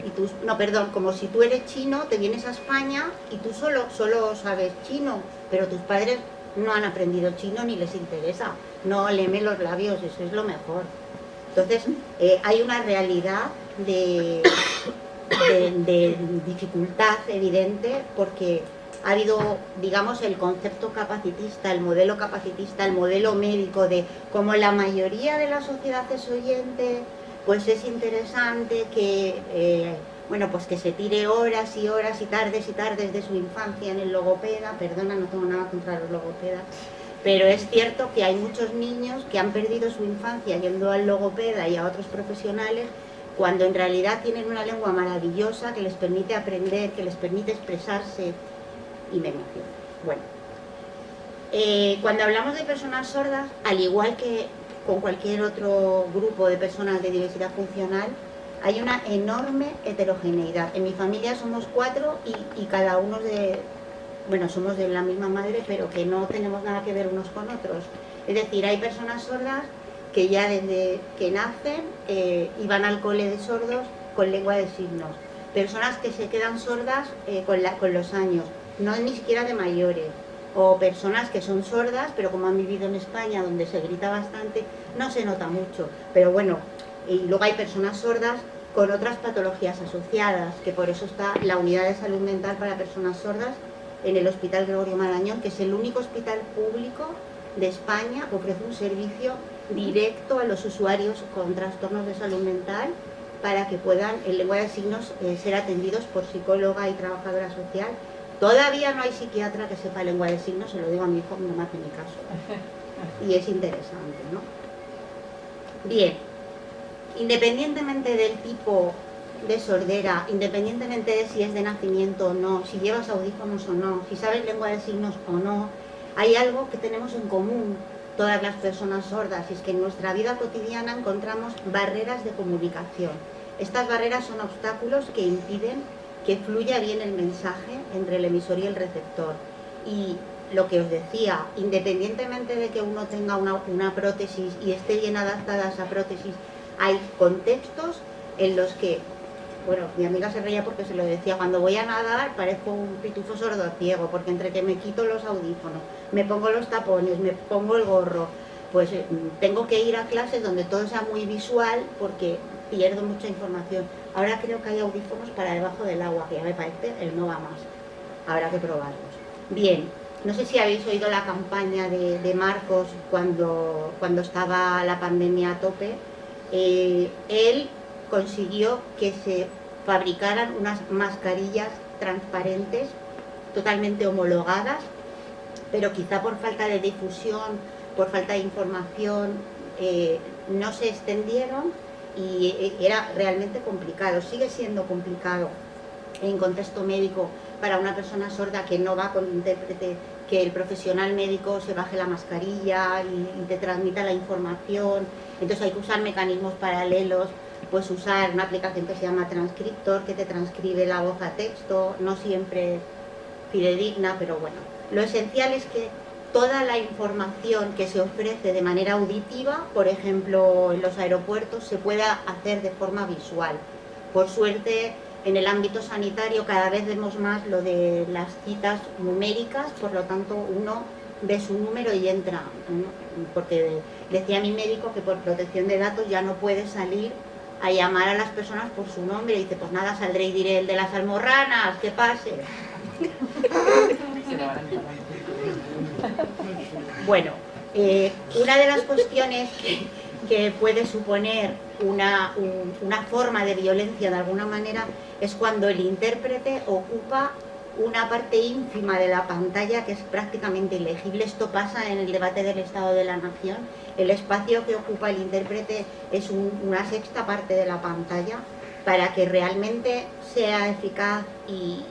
y tú, no, perdón, como si tú eres chino, te vienes a España y tú solo sabes chino, pero tus padres no han aprendido chino ni les interesa, no léeme los labios, eso es lo mejor. Entonces, hay una realidad de dificultad evidente, porque ha habido, digamos, el concepto capacitista, el modelo médico de como la mayoría de la sociedad es oyente, pues es interesante que, bueno, pues que se tire horas y horas y tardes de su infancia en el logopeda. Perdona, no tengo nada contra los logopedas, pero es cierto que hay muchos niños que han perdido su infancia yendo al logopeda y a otros profesionales, cuando en realidad tienen una lengua maravillosa que les permite aprender, que les permite expresarse, y me emociono. Bueno, cuando hablamos de personas sordas, al igual que con cualquier otro grupo de personas de diversidad funcional, hay una enorme heterogeneidad. En mi familia somos 4 y cada uno somos de la misma madre, pero que no tenemos nada que ver unos con otros. Es decir, hay personas sordas que ya desde que nacen y van al cole de sordos con lengua de signos. Personas que se quedan sordas con los años, no ni siquiera de mayores. O personas que son sordas, pero como han vivido en España, donde se grita bastante, no se nota mucho. Pero bueno, y luego hay personas sordas con otras patologías asociadas, que por eso está la unidad de salud mental para personas sordas en el Hospital Gregorio Marañón, que es el único hospital público de España que ofrece un servicio directo a los usuarios con trastornos de salud mental, para que puedan, en lengua de signos, ser atendidos por psicóloga y trabajadora social. Todavía no hay psiquiatra que sepa lengua de signos, se lo digo a mi hijo, no me hace ni caso. Y es interesante, ¿no? Bien, independientemente del tipo de sordera, independientemente de si es de nacimiento o no, si llevas audífonos o no, si sabes lengua de signos o no, hay algo que tenemos en común todas las personas sordas, y es que en nuestra vida cotidiana encontramos barreras de comunicación. Estas barreras son obstáculos que impiden que fluya bien el mensaje entre el emisor y el receptor. Y lo que os decía, independientemente de que uno tenga una prótesis y esté bien adaptada a esa prótesis, hay contextos en los que, bueno, mi amiga se reía porque se lo decía, cuando voy a nadar parezco un pitufo sordo ciego, porque entre que me quito los audífonos, me pongo los tapones, me pongo el gorro, pues tengo que ir a clases donde todo sea muy visual, porque pierdo mucha información. Ahora creo que hay audífonos para debajo del agua, que ya me parece el no va más. Habrá que probarlos. Bien, no sé si habéis oído la campaña de Marcos cuando estaba la pandemia a tope. Él consiguió que se fabricaran unas mascarillas transparentes, totalmente homologadas, pero quizá por falta de difusión, por falta de información, no se extendieron y era realmente complicado. Sigue siendo complicado en contexto médico para una persona sorda que no va con intérprete, que el profesional médico se baje la mascarilla y te transmita la información. Entonces hay que usar mecanismos paralelos, pues usar una aplicación que se llama Transcriptor, que te transcribe la voz a texto, no siempre es fidedigna, pero bueno. Lo esencial es que toda la información que se ofrece de manera auditiva, por ejemplo en los aeropuertos, se pueda hacer de forma visual. Por suerte, en el ámbito sanitario cada vez vemos más lo de las citas numéricas, por lo tanto uno ve su número y entra, ¿no? Porque decía mi médico que por protección de datos ya no puede salir a llamar a las personas por su nombre, y dice, pues nada, saldré y diré el de las almorranas, que pase. Bueno, una de las cuestiones que puede suponer una forma de violencia de alguna manera es cuando el intérprete ocupa una parte ínfima de la pantalla que es prácticamente ilegible. Esto pasa en el debate del Estado de la Nación. El espacio que ocupa el intérprete es una sexta parte de la pantalla. Para que realmente sea eficaz y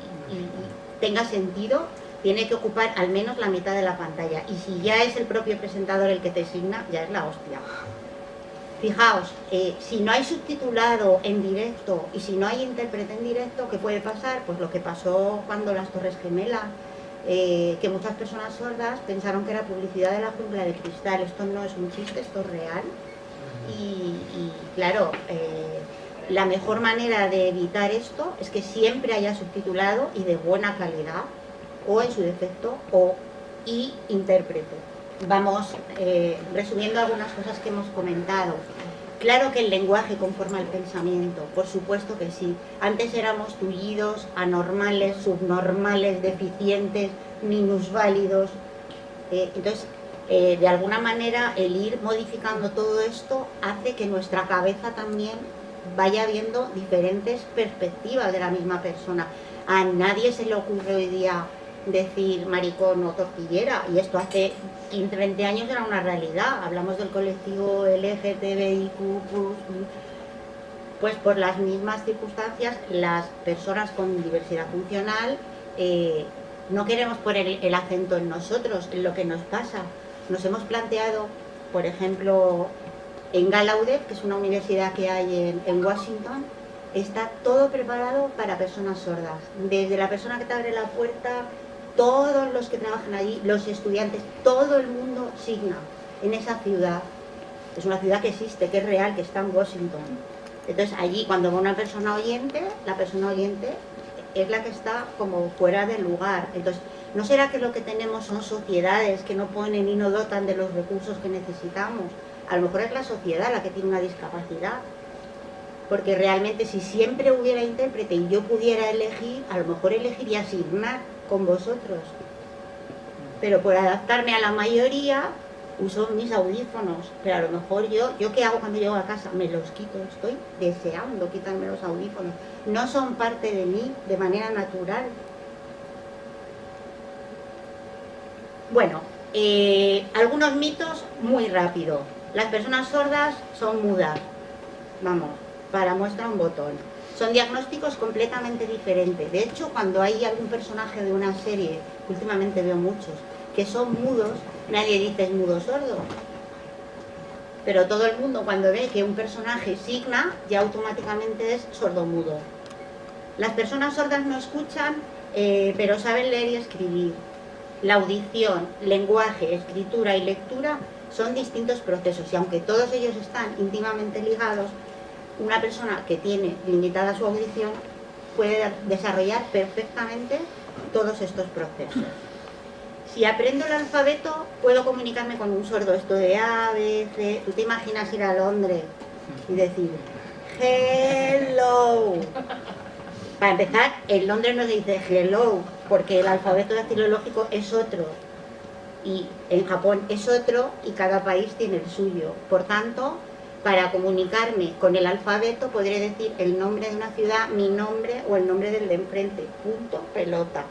tenga sentido, tiene que ocupar al menos la mitad de la pantalla. Y si ya es el propio presentador el que te signa, ya es la hostia. Fijaos, si no hay subtitulado en directo y si no hay intérprete en directo, ¿qué puede pasar? Pues lo que pasó cuando las Torres Gemelas, que muchas personas sordas pensaron que era publicidad de la jungla de cristal. Esto no es un chiste, esto es real. Y claro, la mejor manera de evitar esto es que siempre haya subtitulado y de buena calidad, o en su defecto, y intérprete. Vamos resumiendo algunas cosas que hemos comentado. Claro que el lenguaje conforma el pensamiento, por supuesto que sí. Antes éramos tullidos, anormales, subnormales, deficientes, minusválidos. Entonces, de alguna manera, el ir modificando todo esto hace que nuestra cabeza también vaya viendo diferentes perspectivas de la misma persona. A nadie se le ocurre hoy día decir maricón o tortillera, y esto hace 15, 20 años era una realidad. Hablamos del colectivo LGTBIQ+, pues por las mismas circunstancias las personas con diversidad funcional no queremos poner el acento en nosotros, en lo que nos pasa. Nos hemos planteado, por ejemplo, en Gallaudet, que es una universidad que hay en Washington, está todo preparado para personas sordas. Desde la persona que te abre la puerta, todos los que trabajan allí, los estudiantes, todo el mundo signa en esa ciudad. Es una ciudad que existe, que es real, que está en Washington. Entonces allí cuando va una persona oyente, la persona oyente es la que está como fuera del lugar. Entonces, ¿no será que lo que tenemos son sociedades que no ponen y no dotan de los recursos que necesitamos? A lo mejor es la sociedad la que tiene una discapacidad. Porque realmente si siempre hubiera intérprete y yo pudiera elegir, a lo mejor elegiría signar con vosotros. Pero por adaptarme a la mayoría, uso mis audífonos. Pero a lo mejor yo ¿qué hago cuando llego a casa? Me los quito, estoy deseando quitarme los audífonos. No son parte de mí de manera natural. Bueno, algunos mitos muy rápido. Las personas sordas son mudas. Vamos, para muestra un botón. Son diagnósticos completamente diferentes. De hecho, cuando hay algún personaje de una serie, últimamente veo muchos, que son mudos, nadie dice es mudo sordo. Pero todo el mundo cuando ve que un personaje signa, ya automáticamente es sordomudo. Las personas sordas no escuchan, pero saben leer y escribir. La audición, lenguaje, escritura y lectura son distintos procesos, y aunque todos ellos están íntimamente ligados, una persona que tiene limitada su audición puede desarrollar perfectamente todos estos procesos. Si aprendo el alfabeto, puedo comunicarme con un sordo. Esto de A, B, C... ¿Tú te imaginas ir a Londres y decir hello? Para empezar, en Londres no se dice hello, porque el alfabeto dactilológico es otro, y en Japón es otro, y cada país tiene el suyo. Por tanto, para comunicarme con el alfabeto podré decir el nombre de una ciudad, mi nombre o el nombre del de enfrente, punto, pelota.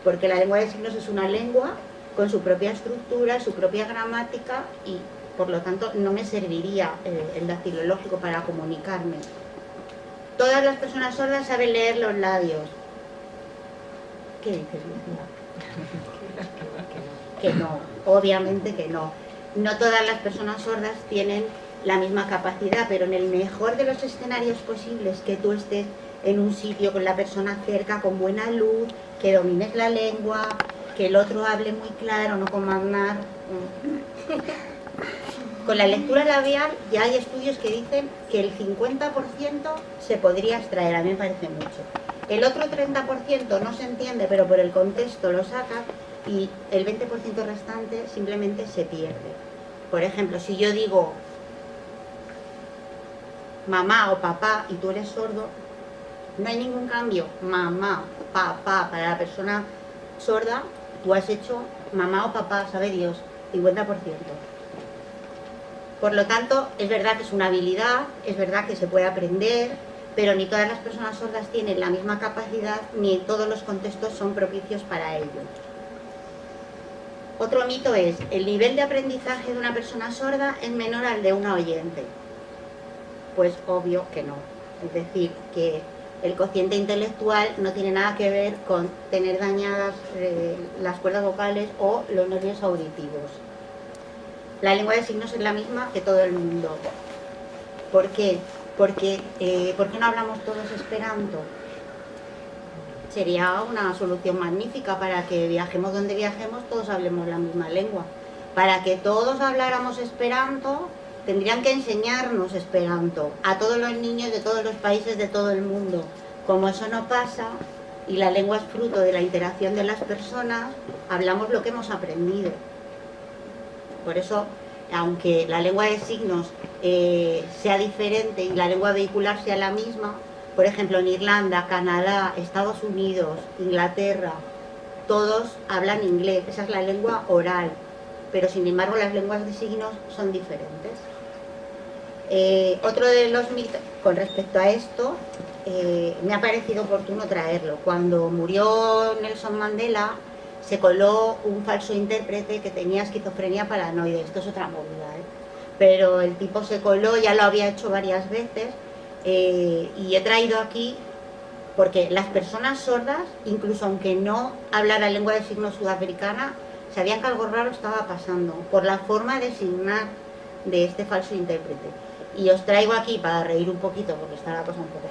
Porque la lengua de signos es una lengua con su propia estructura, su propia gramática, y por lo tanto no me serviría el dactilológico para comunicarme. Todas las personas sordas saben leer los labios. ¿Qué dices, Lucía? Que no, obviamente que no. No todas las personas sordas tienen la misma capacidad, pero en el mejor de los escenarios posibles, que tú estés en un sitio con la persona cerca, con buena luz, que domines la lengua, que el otro hable muy claro, no comandar. Con la lectura labial ya hay estudios que dicen que el 50% se podría extraer, a mí me parece mucho. El otro 30% no se entiende, pero por el contexto lo saca, y el 20% restante simplemente se pierde. Por ejemplo, si yo digo mamá o papá y tú eres sordo, no hay ningún cambio. Mamá, papá, para la persona sorda, tú has hecho mamá o papá, sabe Dios, 50%. Por lo tanto, es verdad que es una habilidad, es verdad que se puede aprender, pero ni todas las personas sordas tienen la misma capacidad, ni todos los contextos son propicios para ello. Otro mito es, el nivel de aprendizaje de una persona sorda es menor al de una oyente. Pues obvio que no. Es decir, que el cociente intelectual no tiene nada que ver con tener dañadas las cuerdas vocales o los nervios auditivos. La lengua de signos es la misma que todo el mundo. ¿Por qué? ¿Por qué no hablamos todos esperanto? Sería una solución magnífica para que viajemos donde viajemos, todos hablemos la misma lengua. Para que todos habláramos esperanto, tendrían que enseñarnos esperanto a todos los niños de todos los países de todo el mundo. Como eso no pasa, y la lengua es fruto de la interacción de las personas, hablamos lo que hemos aprendido. Por eso, aunque la lengua de signos sea diferente y la lengua vehicular sea la misma, por ejemplo, en Irlanda, Canadá, Estados Unidos, Inglaterra, todos hablan inglés, esa es la lengua oral, pero sin embargo las lenguas de signos son diferentes. Otro de los mitos con respecto a esto, me ha parecido oportuno traerlo. Cuando murió Nelson Mandela, se coló un falso intérprete que tenía esquizofrenia paranoide. Esto es otra movida, pero el tipo se coló, ya lo había hecho varias veces, y he traído aquí porque las personas sordas, incluso aunque no hablara lengua de signos sudafricana, sabían que algo raro estaba pasando por la forma de signar de este falso intérprete. Y os traigo aquí para reír un poquito, porque está la cosa un poco...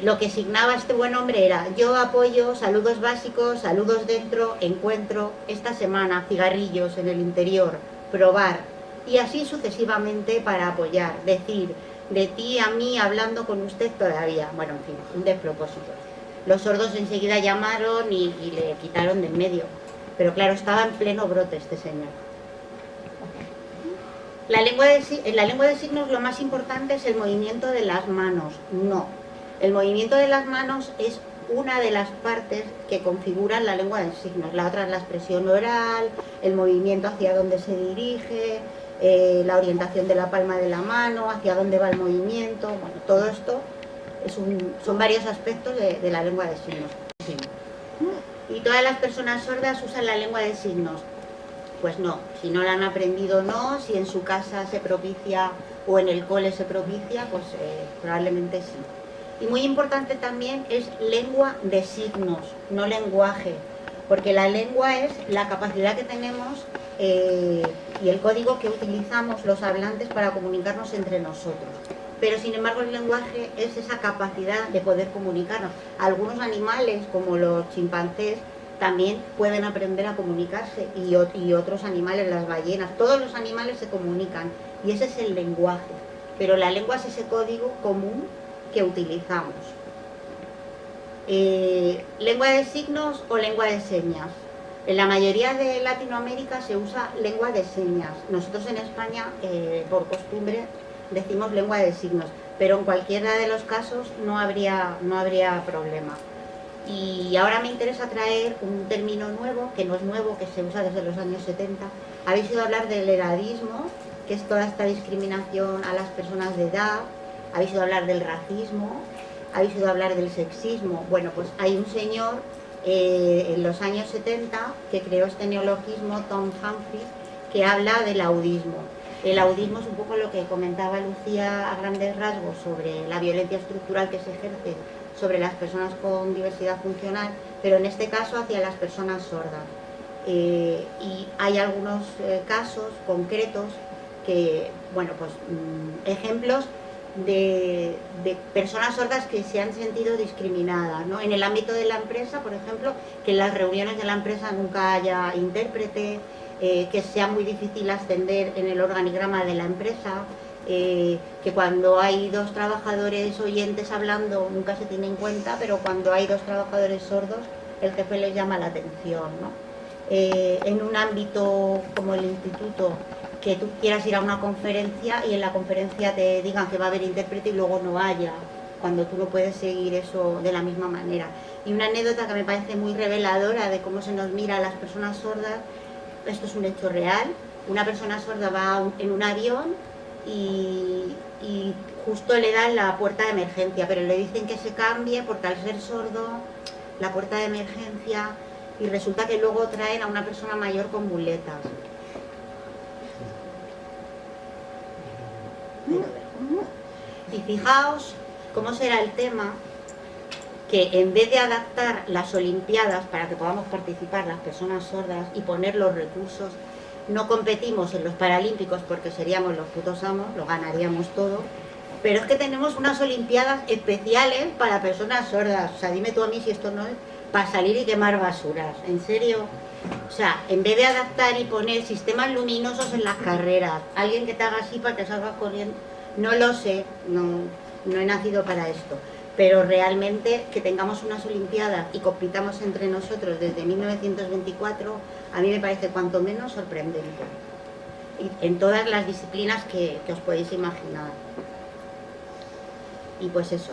lo que signaba este buen hombre era: yo apoyo, saludos básicos, saludos dentro, encuentro, esta semana, cigarrillos en el interior, probar, y así sucesivamente para apoyar, decir, de ti a mí, hablando con usted todavía. Bueno, en fin, un despropósito. Los sordos enseguida llamaron y le quitaron de en medio, pero claro, estaba en pleno brote este señor. En la lengua de signos lo más importante es el movimiento de las manos. No, el movimiento de las manos es una de las partes que configuran la lengua de signos. La otra es la expresión oral, el movimiento hacia dónde se dirige, la orientación de la palma de la mano, hacia dónde va el movimiento. Bueno, todo esto son varios aspectos de la lengua de signos. ¿Y todas las personas sordas usan la lengua de signos? Pues no, si no la han aprendido no, si en su casa se propicia o en el cole se propicia, pues probablemente sí. Y muy importante también es lengua de signos, no lenguaje, porque la lengua es la capacidad que tenemos y el código que utilizamos los hablantes para comunicarnos entre nosotros. Pero sin embargo el lenguaje es esa capacidad de poder comunicarnos. Algunos animales, como los chimpancés, también pueden aprender a comunicarse, y otros animales, las ballenas, todos los animales se comunican, y ese es el lenguaje. Pero la lengua es ese código común que utilizamos. Lengua de signos o lengua de señas. En la mayoría de Latinoamérica se usa lengua de señas. Nosotros en España, por costumbre, decimos lengua de signos, pero en cualquiera de los casos no habría problema. Y ahora me interesa traer un término nuevo, que no es nuevo, que se usa desde los años 70. Habéis oído hablar del edadismo, que es toda esta discriminación a las personas de edad. Habéis oído hablar del racismo, habéis oído hablar del sexismo. Bueno, pues hay un señor en los años 70 que creó este neologismo, Tom Humphrey, que habla del audismo. El audismo es un poco lo que comentaba Lucía a grandes rasgos sobre la violencia estructural que se ejerce sobre las personas con diversidad funcional, pero en este caso hacia las personas sordas. Y hay algunos casos concretos que, bueno, pues ejemplos de personas sordas que se han sentido discriminadas, ¿no? En el ámbito de la empresa, por ejemplo, que en las reuniones de la empresa nunca haya intérprete, que sea muy difícil ascender en el organigrama de la empresa, que cuando hay dos trabajadores oyentes hablando nunca se tiene en cuenta, pero cuando hay dos trabajadores sordos el jefe les llama la atención, ¿no? En un ámbito como el instituto, que tú quieras ir a una conferencia y en la conferencia te digan que va a haber intérprete y luego no haya, cuando tú no puedes seguir eso de la misma manera. Y una anécdota que me parece muy reveladora de cómo se nos mira a las personas sordas, esto es un hecho real. Una persona sorda va en un avión y justo le dan la puerta de emergencia, pero le dicen que se cambie porque al ser sordo, la puerta de emergencia, y resulta que luego traen a una persona mayor con muletas. Y fijaos cómo será el tema, que en vez de adaptar las Olimpiadas para que podamos participar las personas sordas y poner los recursos, no competimos en los Paralímpicos porque seríamos los putos amos, lo ganaríamos todo, pero es que tenemos unas Olimpiadas especiales para personas sordas. O sea, dime tú a mí si esto no es para salir y quemar basuras, ¿en serio? O sea, en vez de adaptar y poner sistemas luminosos en las carreras, alguien que te haga así para que salgas corriendo, no lo sé, no he nacido para esto, pero realmente que tengamos unas Olimpiadas y compitamos entre nosotros desde 1924, a mí me parece cuanto menos sorprendente, y en todas las disciplinas que os podéis imaginar. Y pues eso.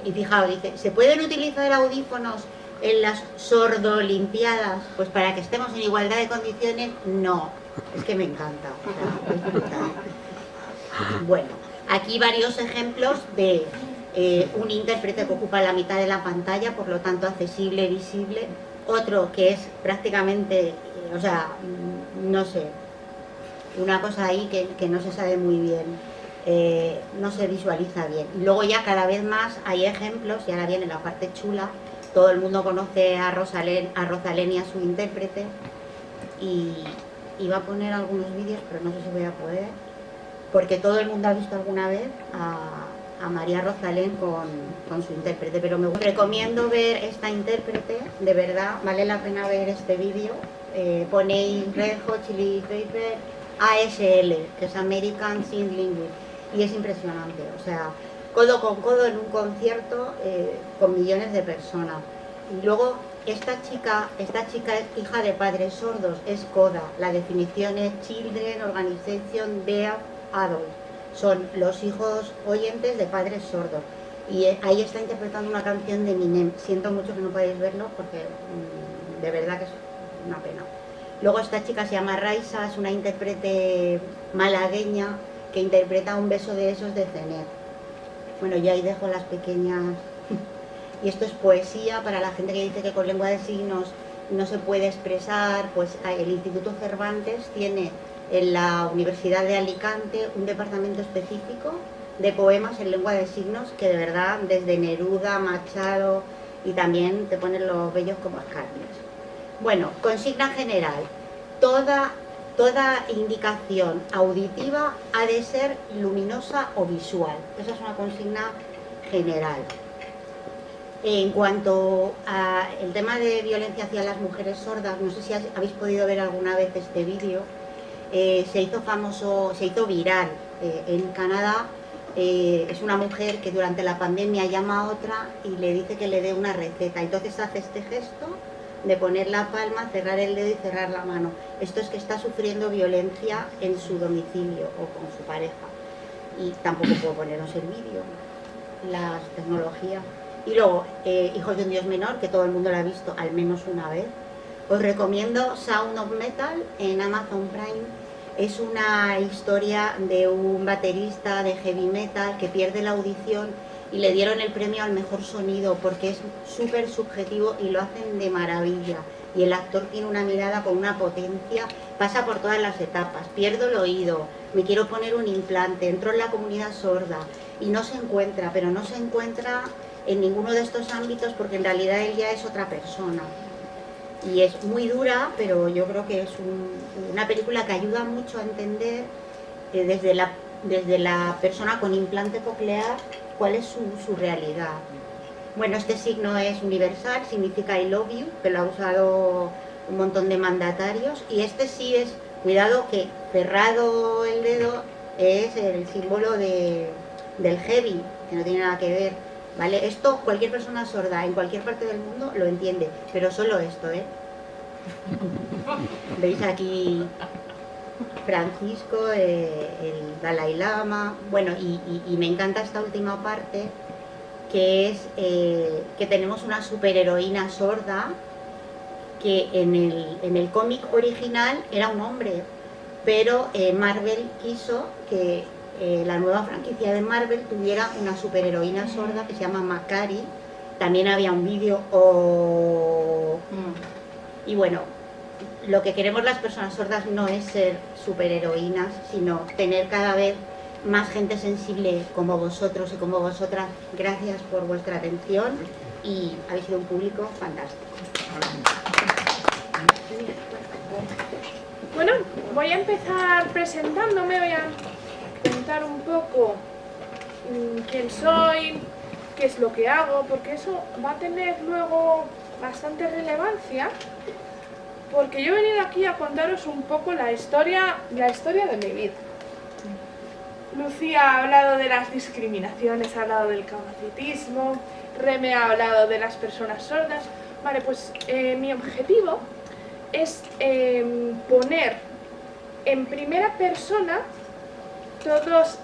Y fijaos, dice, ¿se pueden utilizar audífonos en las sordo-olimpiadas? Pues para que estemos en igualdad de condiciones, no. Es que me encanta, o sea, es brutal. Bueno, aquí varios ejemplos de un intérprete que ocupa la mitad de la pantalla, por lo tanto accesible, visible. Otro que es prácticamente, o sea, no sé, una cosa ahí que no se sabe muy bien. No se visualiza bien. Y luego ya cada vez más hay ejemplos, y ahora viene la parte chula. Todo el mundo conoce a Rosalén y a su intérprete, y iba a poner algunos vídeos, pero no sé si voy a poder, porque todo el mundo ha visto alguna vez a María Rosalén con su intérprete, pero me recomiendo ver esta intérprete, de verdad, vale la pena ver este vídeo. Ponéis Red Hot Chili Pepper ASL, que es American Sign Language, y es impresionante, o sea, codo con codo en un concierto con millones de personas. Y luego esta chica es hija de padres sordos, es CODA, la definición es Children Organization Deaf Adults, son los hijos oyentes de padres sordos, y ahí está interpretando una canción de Eminem. Siento mucho que no podéis verlo porque de verdad que es una pena. Luego esta chica se llama Raisa, es una intérprete malagueña que interpreta Un beso de esos de Cenet. Bueno, ya ahí dejo las pequeñas. Y esto es poesía para la gente que dice que con lengua de signos no se puede expresar. Pues el Instituto Cervantes tiene en la Universidad de Alicante un departamento específico de poemas en lengua de signos que de verdad desde Neruda, Machado, y también te ponen los bellos como escarpias. Bueno, consigna general. Toda indicación auditiva ha de ser luminosa o visual. Esa es una consigna general. En cuanto al tema de violencia hacia las mujeres sordas, no sé si habéis podido ver alguna vez este vídeo. Se hizo viral en Canadá. Es una mujer que durante la pandemia llama a otra y le dice que le dé una receta. Entonces hace este gesto de poner la palma, cerrar el dedo y cerrar la mano. Esto es que está sufriendo violencia en su domicilio o con su pareja. Y tampoco puedo poneros el vídeo, las tecnologías. Y luego, Hijos de un Dios Menor, que todo el mundo lo ha visto al menos una vez. Os recomiendo Sound of Metal en Amazon Prime. Es una historia de un baterista de heavy metal que pierde la audición y le dieron el premio al mejor sonido porque es súper subjetivo y lo hacen de maravilla. Y el actor tiene una mirada con una potencia, pasa por todas las etapas. Pierdo el oído, me quiero poner un implante, entro en la comunidad sorda y no se encuentra, pero no se encuentra en ninguno de estos ámbitos porque en realidad él ya es otra persona. Y es muy dura, pero yo creo que es una película que ayuda mucho a entender desde la persona con implante coclear cuál es su realidad. Bueno, este signo es universal, significa I love you, que lo ha usado un montón de mandatarios, y este sí es, cuidado que cerrado el dedo es el símbolo del heavy, que no tiene nada que ver, ¿vale? Esto cualquier persona sorda en cualquier parte del mundo lo entiende, pero solo esto, ¿eh? Veis aquí Francisco, el Dalai Lama, bueno, y me encanta esta última parte, que es que tenemos una superheroína sorda que en el cómic original era un hombre, pero Marvel quiso que la nueva franquicia de Marvel tuviera una superheroína sorda que se llama Makari. También había un vídeo y bueno, lo que queremos las personas sordas no es ser superheroínas, sino tener cada vez más gente sensible como vosotros y como vosotras. Gracias por vuestra atención y habéis sido un público fantástico. Bueno, voy a empezar presentándome, voy a contar un poco quién soy, qué es lo que hago, porque eso va a tener luego bastante relevancia, porque yo he venido aquí a contaros un poco la historia de mi vida. Lucía ha hablado de las discriminaciones, ha hablado del capacitismo, Reme ha hablado de las personas sordas. Vale, pues mi objetivo es poner en primera persona todos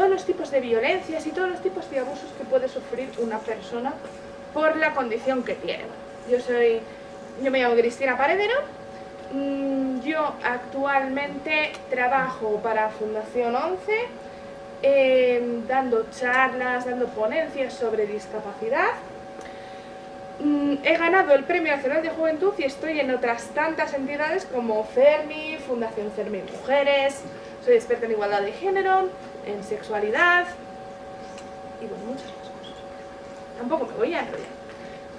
los tipos de violencias y todos los tipos de abusos que puede sufrir una persona por la condición que tiene. Yo me llamo Cristina Paredero. Yo actualmente trabajo para Fundación 11, dando charlas, dando ponencias sobre discapacidad. He ganado el Premio Nacional de Juventud y estoy en otras tantas entidades como CERMI, Fundación CERMI Mujeres. Soy experta en igualdad de género, en sexualidad y bueno, muchas más cosas. Tampoco me voy a enrollar.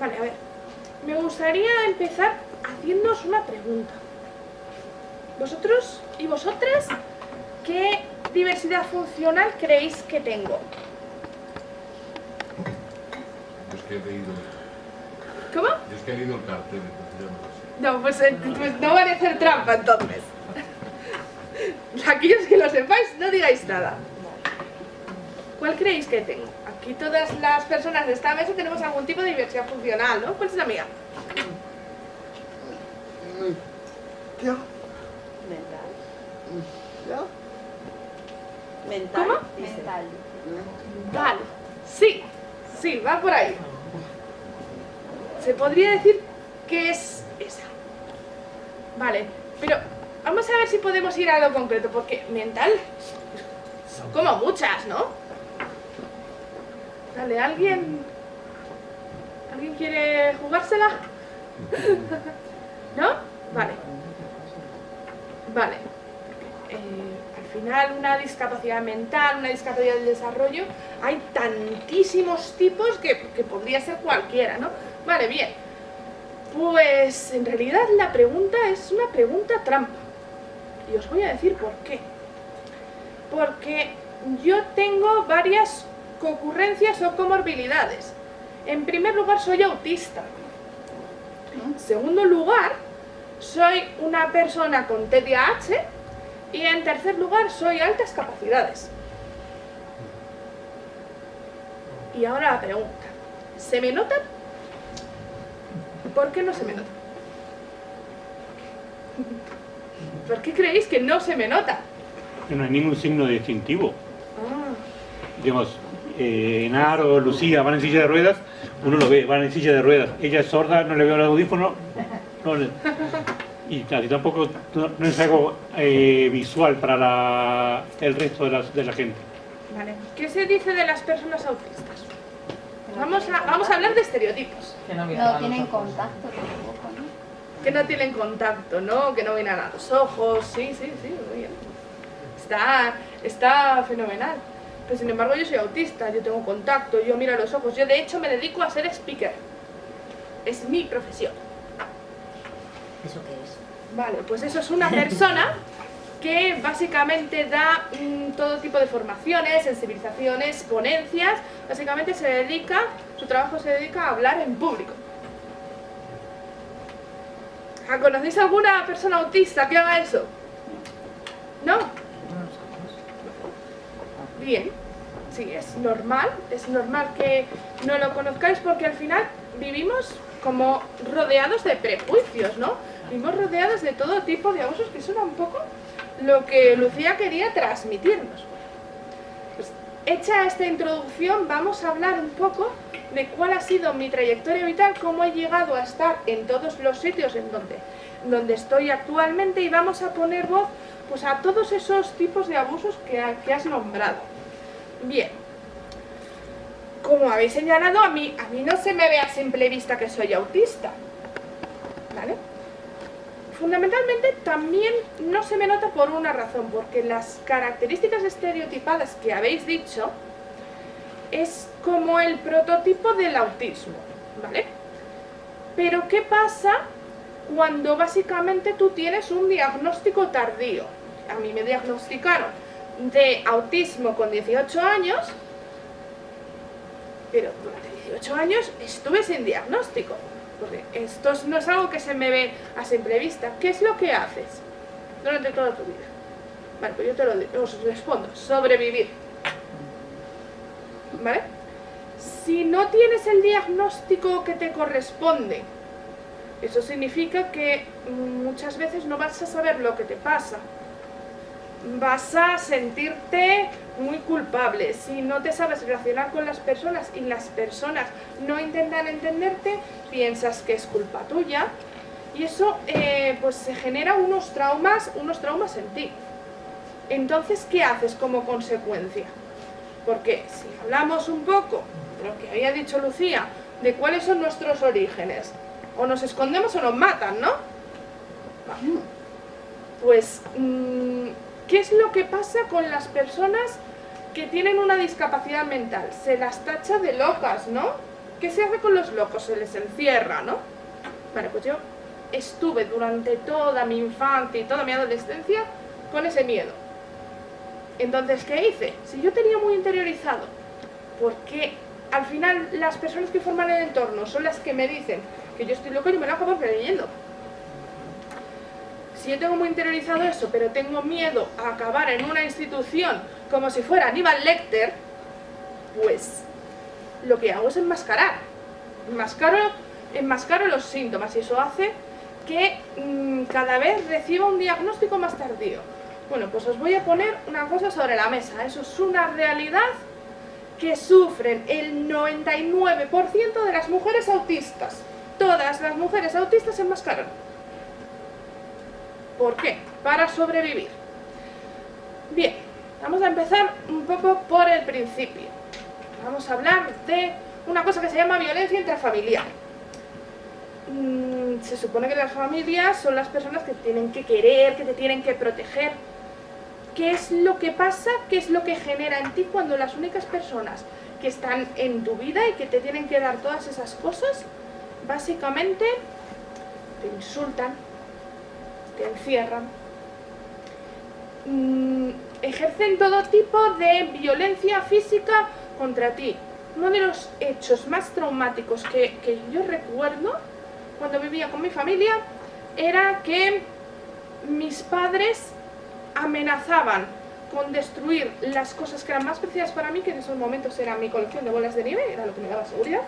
Vale, a ver. Me gustaría empezar haciéndoos una pregunta. Vosotros y vosotras, ¿qué diversidad funcional creéis que tengo? Yo es que he leído. ¿Cómo? Yo es que he leído el cartel, entonces ya no lo sé. No, pues no van a hacer trampa entonces. Aquellos que lo sepáis, no digáis nada. ¿Cuál creéis que tengo? Aquí todas las personas de esta mesa tenemos algún tipo de diversidad funcional, ¿no? ¿Cuál es la mía? Yo. Mental. Yo. Mental. ¿Cómo? Mental. Vale. Sí, va por ahí. Se podría decir que es esa. Vale, pero vamos a ver si podemos ir a lo concreto, porque mental son como muchas, ¿no? Dale, ¿alguien quiere jugársela? ¿No? Vale. Vale. Al final, una discapacidad mental, una discapacidad del desarrollo, hay tantísimos tipos que podría ser cualquiera, ¿no? Vale, bien. Pues en realidad la pregunta es una pregunta trampa. Y os voy a decir por qué. Porque yo tengo varias concurrencias o comorbilidades. En primer lugar, soy autista. En segundo lugar, soy una persona con TDAH. Y en tercer lugar, soy altas capacidades. Y ahora la pregunta. ¿Se me nota? ¿Por qué no se me nota? ¿Por qué creéis que no se me nota? No hay ningún signo distintivo. Ah, Digamos, Enar o Lucía van en silla de ruedas, uno lo ve, van en silla de ruedas. Ella es sorda, no le veo el audífono, y claro, tampoco no es algo visual para el resto de la gente. Vale. ¿Qué se dice de las personas autistas? Vamos a hablar de estereotipos. No tienen contacto tampoco, ¿no? Que no tienen contacto, ¿no? Que no ven a los ojos. Sí, muy bien. Está fenomenal. Pero sin embargo yo soy autista, yo tengo contacto, yo miro a los ojos. Yo de hecho me dedico a ser speaker. Es mi profesión. ¿Eso qué es? Vale, pues eso es una persona que básicamente da todo tipo de formaciones, sensibilizaciones, ponencias. Básicamente su trabajo se dedica a hablar en público. ¿Conocéis alguna persona autista que haga eso? ¿No? Bien, sí, es normal que no lo conozcáis porque al final vivimos como rodeados de prejuicios, ¿no? Vivimos rodeados de todo tipo de abusos, que eso era un poco lo que Lucía quería transmitirnos. Pues, hecha esta introducción, vamos a hablar un poco de cuál ha sido mi trayectoria vital, cómo he llegado a estar en todos los sitios en donde estoy actualmente, y vamos a poner voz pues a todos esos tipos de abusos que has nombrado. Bien, como habéis señalado, a mí no se me ve a simple vista que soy autista, ¿vale? Fundamentalmente también no se me nota por una razón, porque las características estereotipadas que habéis dicho es como el prototipo del autismo, ¿vale? Pero ¿qué pasa cuando básicamente tú tienes un diagnóstico tardío? A mí me diagnosticaron de autismo con 18 años, pero durante 18 años estuve sin diagnóstico, porque esto no es algo que se me ve a simple vista. ¿Qué es lo que haces durante toda tu vida? Vale, pues yo os respondo: sobrevivir. ¿Vale? Si no tienes el diagnóstico que te corresponde, eso significa que muchas veces no vas a saber lo que te pasa. Vas a sentirte muy culpable. Si no te sabes relacionar con las personas y las personas no intentan entenderte, piensas que es culpa tuya, y eso pues se genera unos traumas en ti. Entonces, ¿qué haces como consecuencia? Porque si hablamos un poco de lo que había dicho Lucía, de cuáles son nuestros orígenes, o nos escondemos o nos matan, ¿no? Vale. Pues ¿qué es lo que pasa con las personas que tienen una discapacidad mental? Se las tacha de locas, ¿no? ¿Qué se hace con los locos? Se les encierra, ¿no? Vale, pues yo estuve durante toda mi infancia y toda mi adolescencia con ese miedo. Entonces, ¿qué hice? Si yo tenía muy interiorizado, porque al final las personas que forman el entorno son las que me dicen que yo estoy loca y me lo acabo creyendo. Si yo tengo muy interiorizado eso, pero tengo miedo a acabar en una institución como si fuera Aníbal Lecter, pues lo que hago es enmascarar. Enmascaro los síntomas, y eso hace que cada vez reciba un diagnóstico más tardío. Bueno, pues os voy a poner una cosa sobre la mesa. Eso es una realidad que sufren el 99% de las mujeres autistas. Todas las mujeres autistas se enmascaran. ¿Por qué? Para sobrevivir. Bien, vamos a empezar un poco por el principio. Vamos a hablar de una cosa que se llama violencia intrafamiliar. Se supone que las familias son las personas que te tienen que querer, que te tienen que proteger. ¿Qué es lo que pasa? ¿Qué es lo que genera en ti cuando las únicas personas que están en tu vida y que te tienen que dar todas esas cosas, básicamente te insultan, te encierran, ejercen todo tipo de violencia física contra ti? Uno de los hechos más traumáticos que yo recuerdo cuando vivía con mi familia era que mis padres amenazaban con destruir las cosas que eran más preciadas para mí, que en esos momentos era mi colección de bolas de nieve, era lo que me daba seguridad,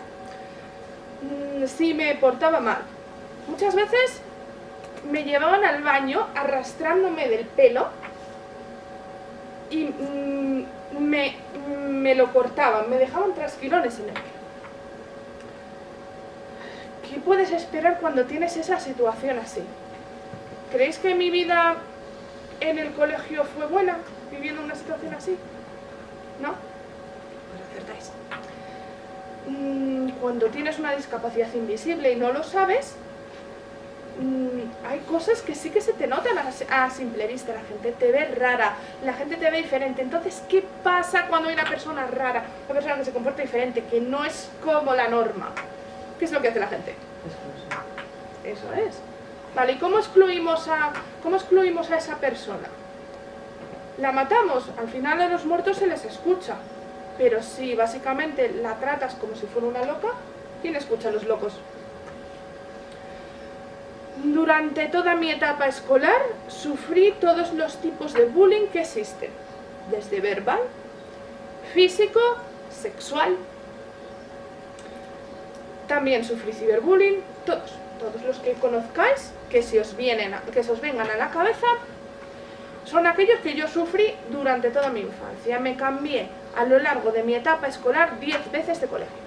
si me portaba mal. Muchas veces me llevaban al baño arrastrándome del pelo y me lo cortaban, me dejaban trasquilones en él. ¿Qué puedes esperar cuando tienes esa situación así? ¿Creéis que mi vida en el colegio fue buena, viviendo una situación así? ¿No? Pues acertáis. Cuando tienes una discapacidad invisible y no lo sabes, hay cosas que sí que se te notan a simple vista. La gente te ve rara, la gente te ve diferente. Entonces, ¿qué pasa cuando hay una persona rara, una persona que se comporta diferente, que no es como la norma? ¿Qué es lo que hace la gente? Eso es. Vale, ¿y cómo excluimos a esa persona? La matamos. Al final a los muertos se les escucha. Pero si básicamente la tratas como si fuera una loca, ¿quién escucha a los locos? Durante toda mi etapa escolar sufrí todos los tipos de bullying que existen. Desde verbal, físico, sexual. También sufrí ciberbullying, todos los que conozcáis, que se os vengan a la cabeza, son aquellos que yo sufrí durante toda mi infancia. Me cambié a lo largo de mi etapa escolar 10 veces de colegio.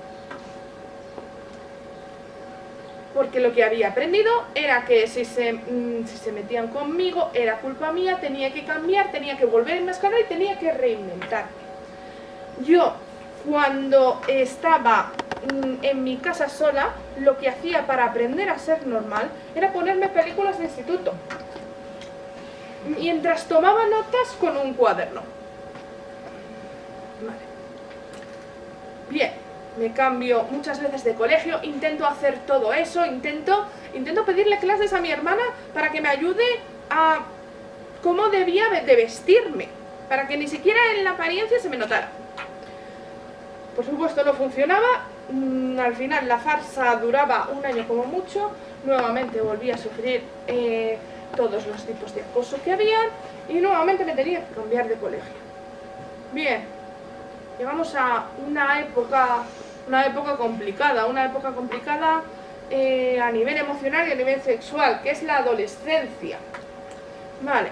Porque lo que había aprendido era que si se metían conmigo era culpa mía, tenía que cambiar, tenía que volver a enmascarar y tenía que reinventarme. Yo, cuando estaba en mi casa sola, lo que hacía para aprender a ser normal era ponerme películas de instituto, mientras tomaba notas con un cuaderno. Vale. Bien, me cambio muchas veces de colegio, intento hacer todo eso, intento pedirle clases a mi hermana para que me ayude a cómo debía de vestirme, para que ni siquiera en la apariencia se me notara. Por supuesto no funcionaba. Al final la farsa duraba un año como mucho, nuevamente volví a sufrir todos los tipos de acoso que había y nuevamente me tenía que cambiar de colegio. Bien, llegamos a una época complicada a nivel emocional y a nivel sexual, que es la adolescencia. Vale.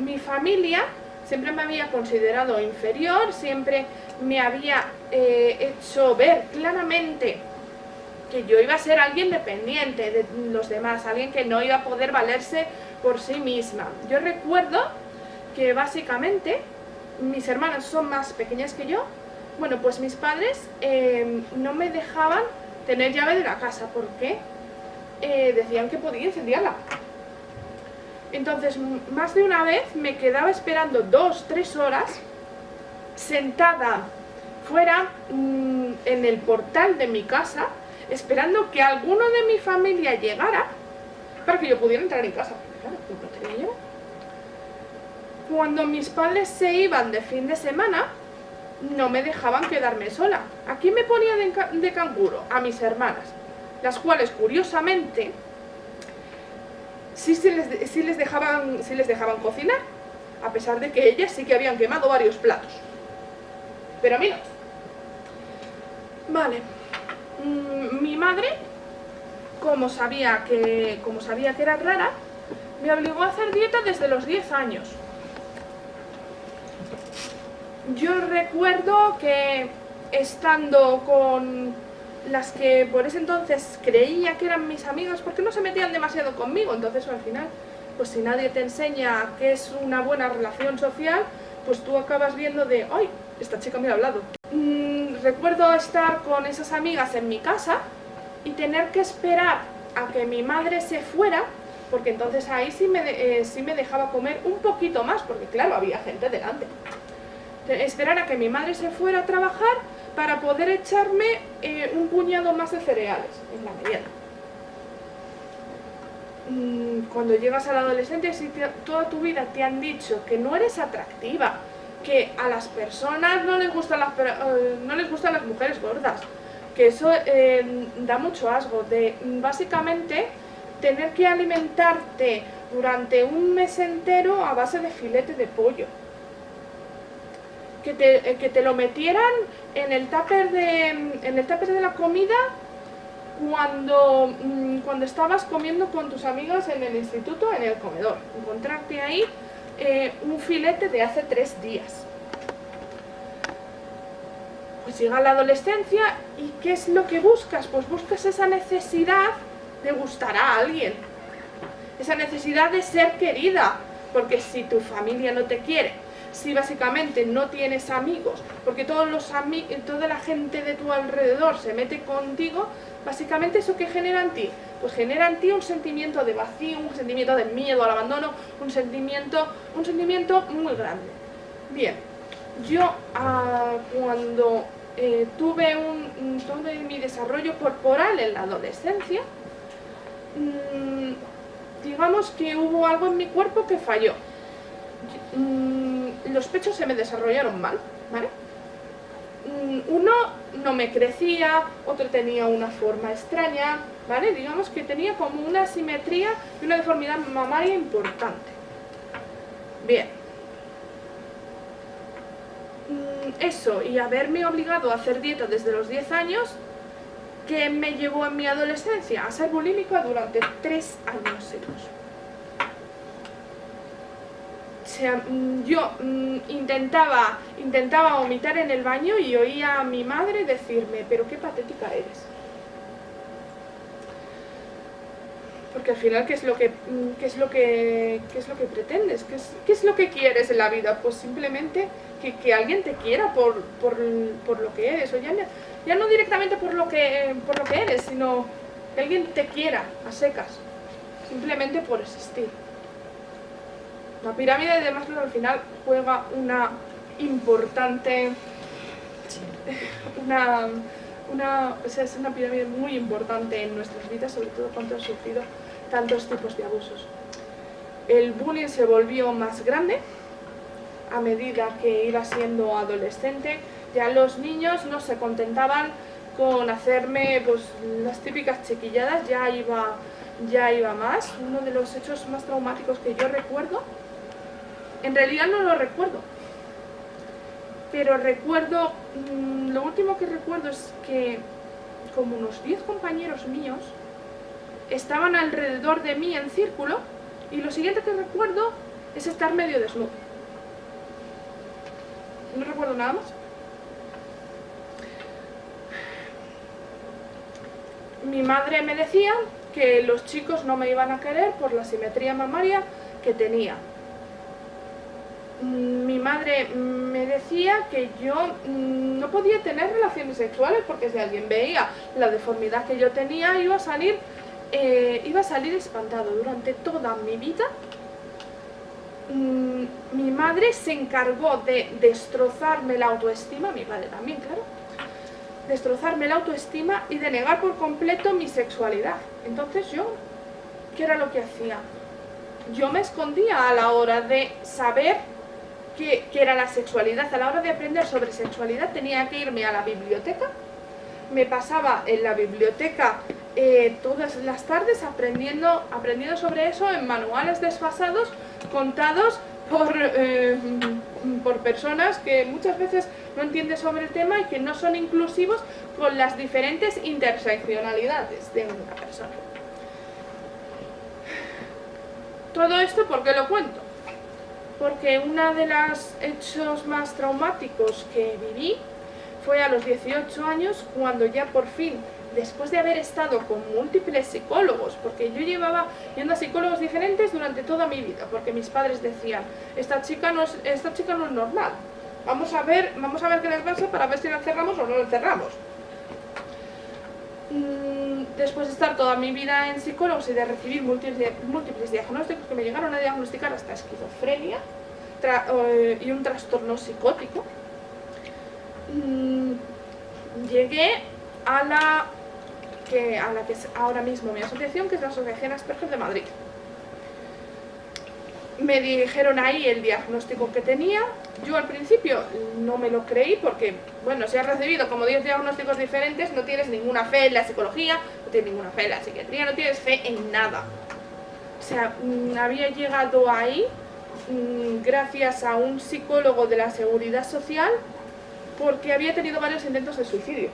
Mi familia siempre me había considerado inferior, siempre me había hecho ver claramente que yo iba a ser alguien dependiente de los demás, alguien que no iba a poder valerse por sí misma. Yo recuerdo que básicamente mis hermanas son más pequeñas que yo. Bueno, pues mis padres no me dejaban tener llave de la casa porque decían que podía incendiarla. Entonces, más de una vez me quedaba esperando 2-3 horas sentada fuera en el portal de mi casa, esperando que alguno de mi familia llegara para que yo pudiera entrar en casa. Claro, no tenía llave. Cuando mis padres se iban de fin de semana, no me dejaban quedarme sola. ¿A quién me ponía de canguro? A mis hermanas, las cuales curiosamente sí les dejaban cocinar, a pesar de que ellas sí que habían quemado varios platos. Pero a mí no. Vale. Mi madre, como sabía que era rara, me obligó a hacer dieta desde los 10 años. Yo recuerdo que estando con las que por ese entonces creía que eran mis amigas, porque no se metían demasiado conmigo, entonces al final, pues si nadie te enseña qué es una buena relación social, pues tú acabas viendo de, ¡ay, esta chica me ha hablado! Recuerdo estar con esas amigas en mi casa y tener que esperar a que mi madre se fuera, porque entonces ahí sí me dejaba comer un poquito más, porque claro, había gente delante. Esperar a que mi madre se fuera a trabajar para poder echarme un puñado más de cereales en la merienda. Cuando llegas a la adolescencia, si toda tu vida te han dicho que no eres atractiva, que a las personas no les gustan las mujeres gordas, que eso da mucho asco, de básicamente tener que alimentarte durante un mes entero a base de filete de pollo. Que te lo metieran en el tupper de la comida cuando estabas comiendo con tus amigas en el instituto, en el comedor. Encontrarte ahí un filete de hace 3 días. Pues llega la adolescencia y ¿qué es lo que buscas? Pues buscas esa necesidad de gustar a alguien, esa necesidad de ser querida, porque si tu familia no te quiere, si básicamente no tienes amigos, porque toda la gente de tu alrededor se mete contigo, básicamente ¿eso qué genera en ti? Pues genera en ti un sentimiento de vacío, un sentimiento de miedo al abandono, un sentimiento muy grande. Bien, yo cuando tuve mi desarrollo corporal en la adolescencia, digamos que hubo algo en mi cuerpo que falló. Los pechos se me desarrollaron mal, ¿vale? Uno no me crecía, otro tenía una forma extraña, ¿vale? Digamos que tenía como una asimetría y una deformidad mamaria importante. Bien. Eso, y haberme obligado a hacer dieta desde los 10 años, ¿qué me llevó en mi adolescencia? A ser bulímica durante 3 años seguidos. O sea, yo intentaba vomitar en el baño y oía a mi madre decirme, pero qué patética eres. Porque al final, ¿qué es lo que pretendes? ¿Qué es lo que quieres en la vida? Pues simplemente que alguien te quiera por lo que eres, o ya no directamente por lo que eres, sino que alguien te quiera a secas, simplemente por existir. La pirámide de Maslow al final juega una importante, o sea, es una pirámide muy importante en nuestras vidas, sobre todo cuando han sufrido tantos tipos de abusos. El bullying se volvió más grande a medida que iba siendo adolescente. Ya los niños no se contentaban con hacerme pues las típicas chiquilladas, ya iba más. Uno de los hechos más traumáticos que yo recuerdo, en realidad no lo recuerdo, pero recuerdo, lo último que recuerdo es que como unos 10 compañeros míos estaban alrededor de mí en círculo, y lo siguiente que recuerdo es estar medio desnudo. No recuerdo nada más. Mi madre me decía que los chicos no me iban a querer por la simetría mamaria que tenía. Mi madre me decía que yo no podía tener relaciones sexuales porque si alguien veía la deformidad que yo tenía iba a salir espantado. Durante toda mi vida mi madre se encargó de destrozarme la autoestima, mi padre también, claro, destrozarme la autoestima y de negar por completo mi sexualidad. Entonces yo, ¿qué era lo que hacía? Yo me escondía a la hora de saber qué era la sexualidad. A la hora de aprender sobre sexualidad tenía que irme a la biblioteca. Me pasaba en la biblioteca todas las tardes aprendiendo sobre eso en manuales desfasados contados por personas que muchas veces no entienden sobre el tema y que no son inclusivos con las diferentes interseccionalidades de una persona. Todo esto, ¿por qué lo cuento? Porque uno de los hechos más traumáticos que viví fue a los 18 años, cuando ya por fin, después de haber estado con múltiples psicólogos, porque yo llevaba yendo a psicólogos diferentes durante toda mi vida, porque mis padres decían, esta chica no es normal, vamos a ver qué les pasa para ver si la encerramos o no la encerramos. Después de estar toda mi vida en psicólogos y de recibir múltiples diagnósticos que me llegaron a diagnosticar hasta esquizofrenia y un trastorno psicótico, llegué a la que es ahora mismo mi asociación, que es la Asociación Asperger de Madrid. Me dijeron ahí el diagnóstico que tenía. Yo al principio no me lo creí porque, bueno, si has recibido como 10 diagnósticos diferentes, no tienes ninguna fe en la psicología, no tienes ninguna fe en la psiquiatría, no tienes fe en nada. O sea, había llegado ahí gracias a un psicólogo de la Seguridad Social, porque había tenido varios intentos de suicidio.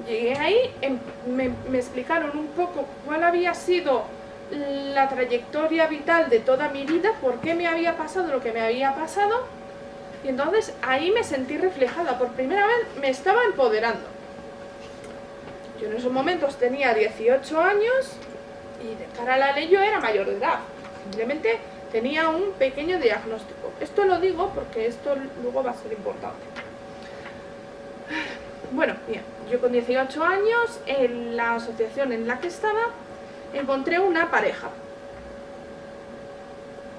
Llegué ahí, me explicaron un poco cuál había sido la trayectoria vital de toda mi vida, por qué me había pasado lo que me había pasado, y entonces ahí me sentí reflejada. Por primera vez me estaba empoderando. Yo en esos momentos tenía 18 años y de cara a la ley yo era mayor de edad. Simplemente tenía un pequeño diagnóstico. Esto lo digo porque esto luego va a ser importante. Bueno, bien, yo con 18 años, en la asociación en la que estaba, encontré una pareja.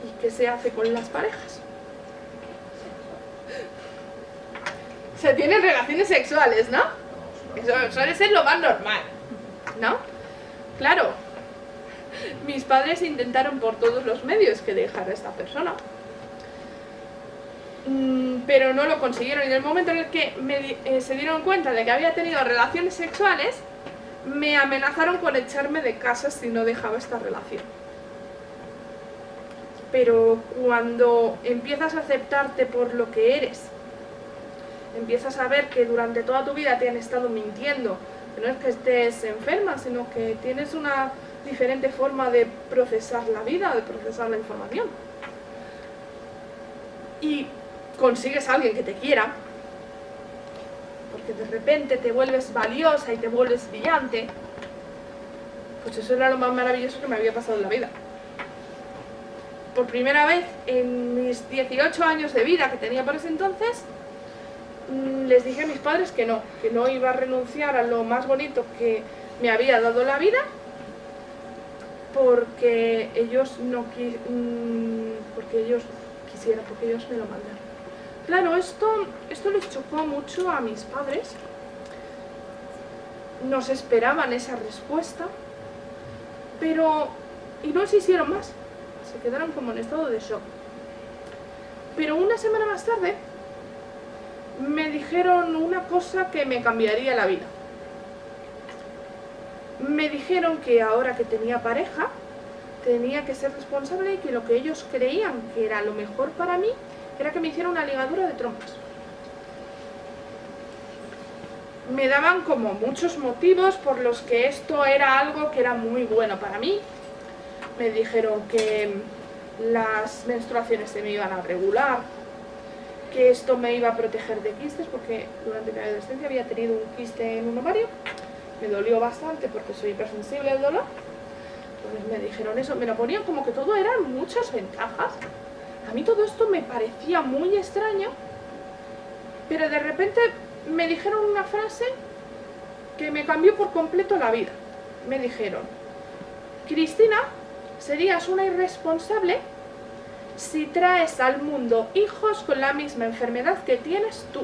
¿Y qué se hace con las parejas? Se tienen relaciones sexuales, ¿no? Eso suele ser lo más normal, ¿no? Claro, mis padres intentaron por todos los medios que dejara a esta persona. Pero no lo consiguieron, y en el momento en el que se dieron cuenta de que había tenido relaciones sexuales, me amenazaron con echarme de casa si no dejaba esta relación. Pero cuando empiezas a aceptarte por lo que eres, empiezas a ver que durante toda tu vida te han estado mintiendo, que no es que estés enferma, sino que tienes una diferente forma de procesar la vida, de procesar la información. Y consigues a alguien que te quiera, porque de repente te vuelves valiosa y te vuelves brillante, pues eso era lo más maravilloso que me había pasado en la vida. Por primera vez en mis 18 años de vida que tenía por ese entonces, les dije a mis padres que no iba a renunciar a lo más bonito que me había dado la vida, porque ellos quisieran, porque ellos me lo mandaron. Claro, esto les chocó mucho a mis padres. No se esperaban esa respuesta, y no insistieron más. Se quedaron como en estado de shock. Pero una semana más tarde me dijeron una cosa que me cambiaría la vida. Me dijeron que ahora que tenía pareja, tenía que ser responsable y que lo que ellos creían que era lo mejor para mí era que me hiciera una ligadura de trompas. Me daban como muchos motivos por los que esto era algo que era muy bueno para mí. Me dijeron que las menstruaciones se me iban a regular, que esto me iba a proteger de quistes, porque durante mi adolescencia había tenido un quiste en un ovario. Me dolió bastante porque soy hipersensible al dolor. Entonces me dijeron eso, me lo ponían como que todo eran muchas ventajas. A mí todo esto me parecía muy extraño, pero de repente me dijeron una frase que me cambió por completo la vida. Me dijeron: Cristina, serías una irresponsable si traes al mundo hijos con la misma enfermedad que tienes tú.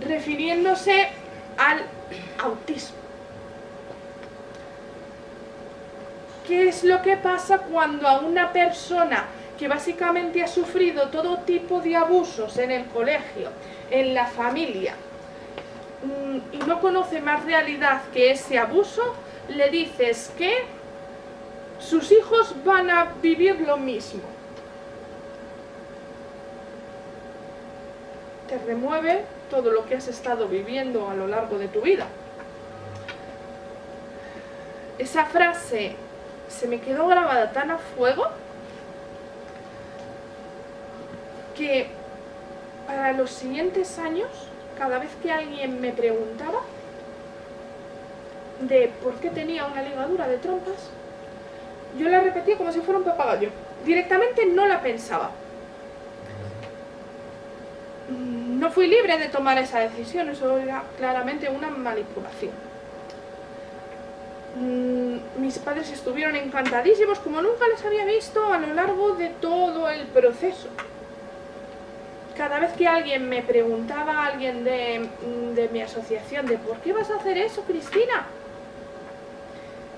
Refiriéndose al autismo. ¿Qué es lo que pasa cuando a una persona que básicamente ha sufrido todo tipo de abusos en el colegio, en la familia, y no conoce más realidad que ese abuso, le dices que sus hijos van a vivir lo mismo? Te remueve todo lo que has estado viviendo a lo largo de tu vida. Esa frase se me quedó grabada tan a fuego que para los siguientes años, cada vez que alguien me preguntaba de por qué tenía una ligadura de trompas, yo la repetía como si fuera un papagayo. Directamente no la pensaba. No fui libre de tomar esa decisión, eso era claramente una manipulación. Mis padres estuvieron encantadísimos, como nunca les había visto a lo largo de todo el proceso. Cada vez que alguien me preguntaba, alguien de mi asociación, de ¿por qué vas a hacer eso, Cristina?,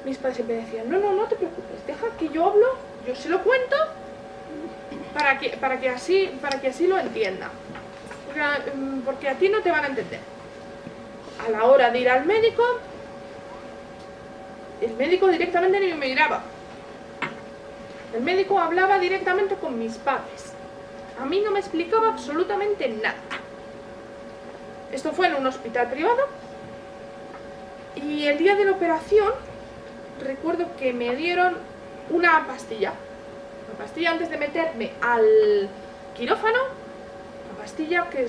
mis padres siempre decían: no te preocupes, deja que yo hablo, yo se lo cuento para que así lo entienda, porque a ti no te van a entender. A la hora de ir al médico, el médico directamente ni me miraba. El médico hablaba directamente con mis padres. A mí no me explicaba absolutamente nada. Esto fue en un hospital privado, y el día de la operación recuerdo que me dieron una pastilla antes de meterme al quirófano, una pastilla que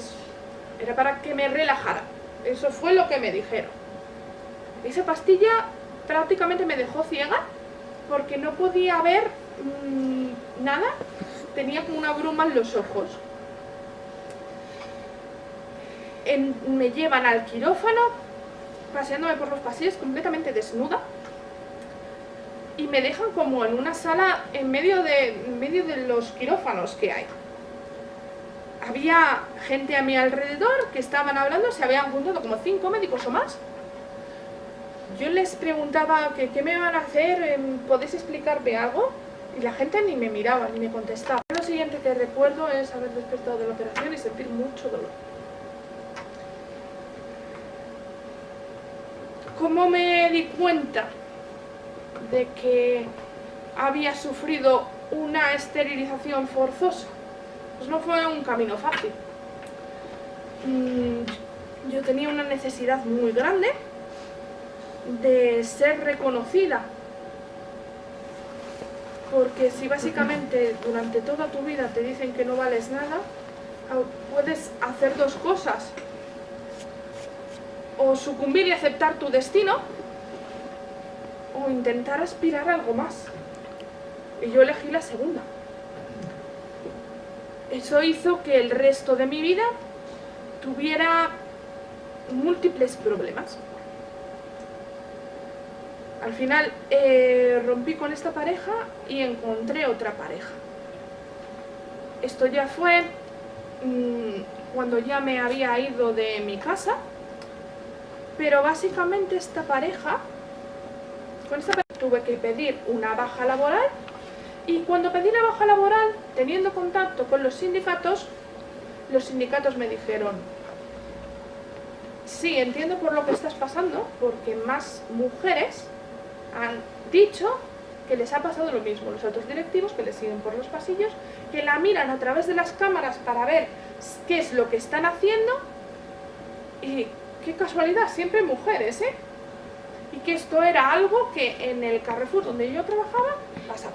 era para que me relajara. Eso fue lo que me dijeron. Esa pastilla prácticamente me dejó ciega porque no podía ver nada, tenía como una bruma en los ojos. Me llevan al quirófano, paseándome por los pasillos completamente desnuda, y me dejan como en una sala en medio de los quirófanos que hay. Había gente a mi alrededor que estaban hablando, se habían juntado como 5 médicos o más. Yo les preguntaba que qué me van a hacer, ¿podéis explicarme algo? Y la gente ni me miraba, ni me contestaba. Lo siguiente que recuerdo es haber despertado de la operación y sentir mucho dolor. ¿Cómo me di cuenta de que había sufrido una esterilización forzosa? Pues no fue un camino fácil. Yo tenía una necesidad muy grande de ser reconocida, porque si básicamente durante toda tu vida te dicen que no vales nada, puedes hacer dos cosas: o sucumbir y aceptar tu destino, o intentar aspirar a algo más. Y yo elegí la segunda. Eso hizo que el resto de mi vida tuviera múltiples problemas. Al final rompí con esta pareja y encontré otra pareja. Esto ya fue cuando ya me había ido de mi casa, pero básicamente con esta pareja tuve que pedir una baja laboral, y cuando pedí la baja laboral, teniendo contacto con los sindicatos me dijeron: sí, entiendo por lo que estás pasando, porque más mujeres han dicho que les ha pasado lo mismo. Los altos directivos que les siguen por los pasillos, que la miran a través de las cámaras para ver qué es lo que están haciendo, y qué casualidad, siempre mujeres, ¿eh? Y que esto era algo que en el Carrefour donde yo trabajaba pasaba.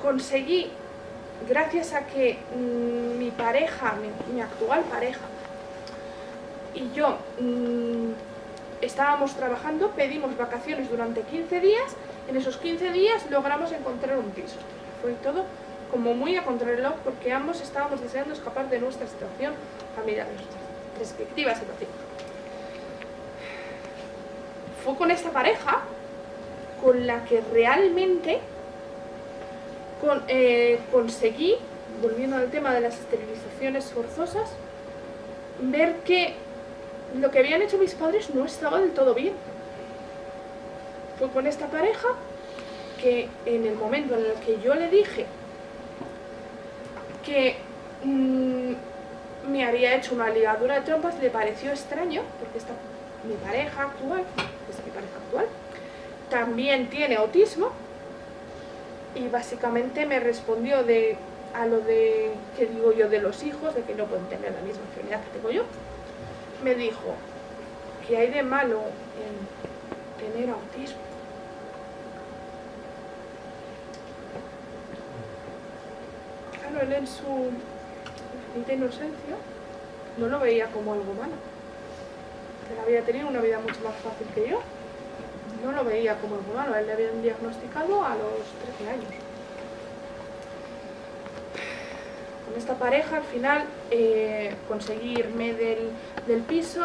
Conseguí, gracias a que mi pareja, mi actual pareja y yo estábamos trabajando, pedimos vacaciones durante 15 días, en esos 15 días logramos encontrar un piso. Fue todo como muy a contrarreloj, porque ambos estábamos deseando escapar de nuestra situación familiar, de nuestra respectiva situación. Fue con esta pareja con la que realmente conseguí, volviendo al tema de las esterilizaciones forzosas, ver que lo que habían hecho mis padres no estaba del todo bien. Fue con esta pareja que en el momento en el que yo le dije que me había hecho una ligadura de trompas, le pareció extraño, porque mi pareja actual, también tiene autismo, y básicamente me respondió a lo de que digo yo de los hijos, de que no pueden tener la misma enfermedad que tengo yo. Me dijo: ¿qué hay de malo en tener autismo? Claro, él en su infinita inocencia no lo veía como algo malo. Él había tenido una vida mucho más fácil que yo. No lo veía como algo malo. A él le habían diagnosticado a los 13 años. Con esta pareja al final conseguí irme del piso.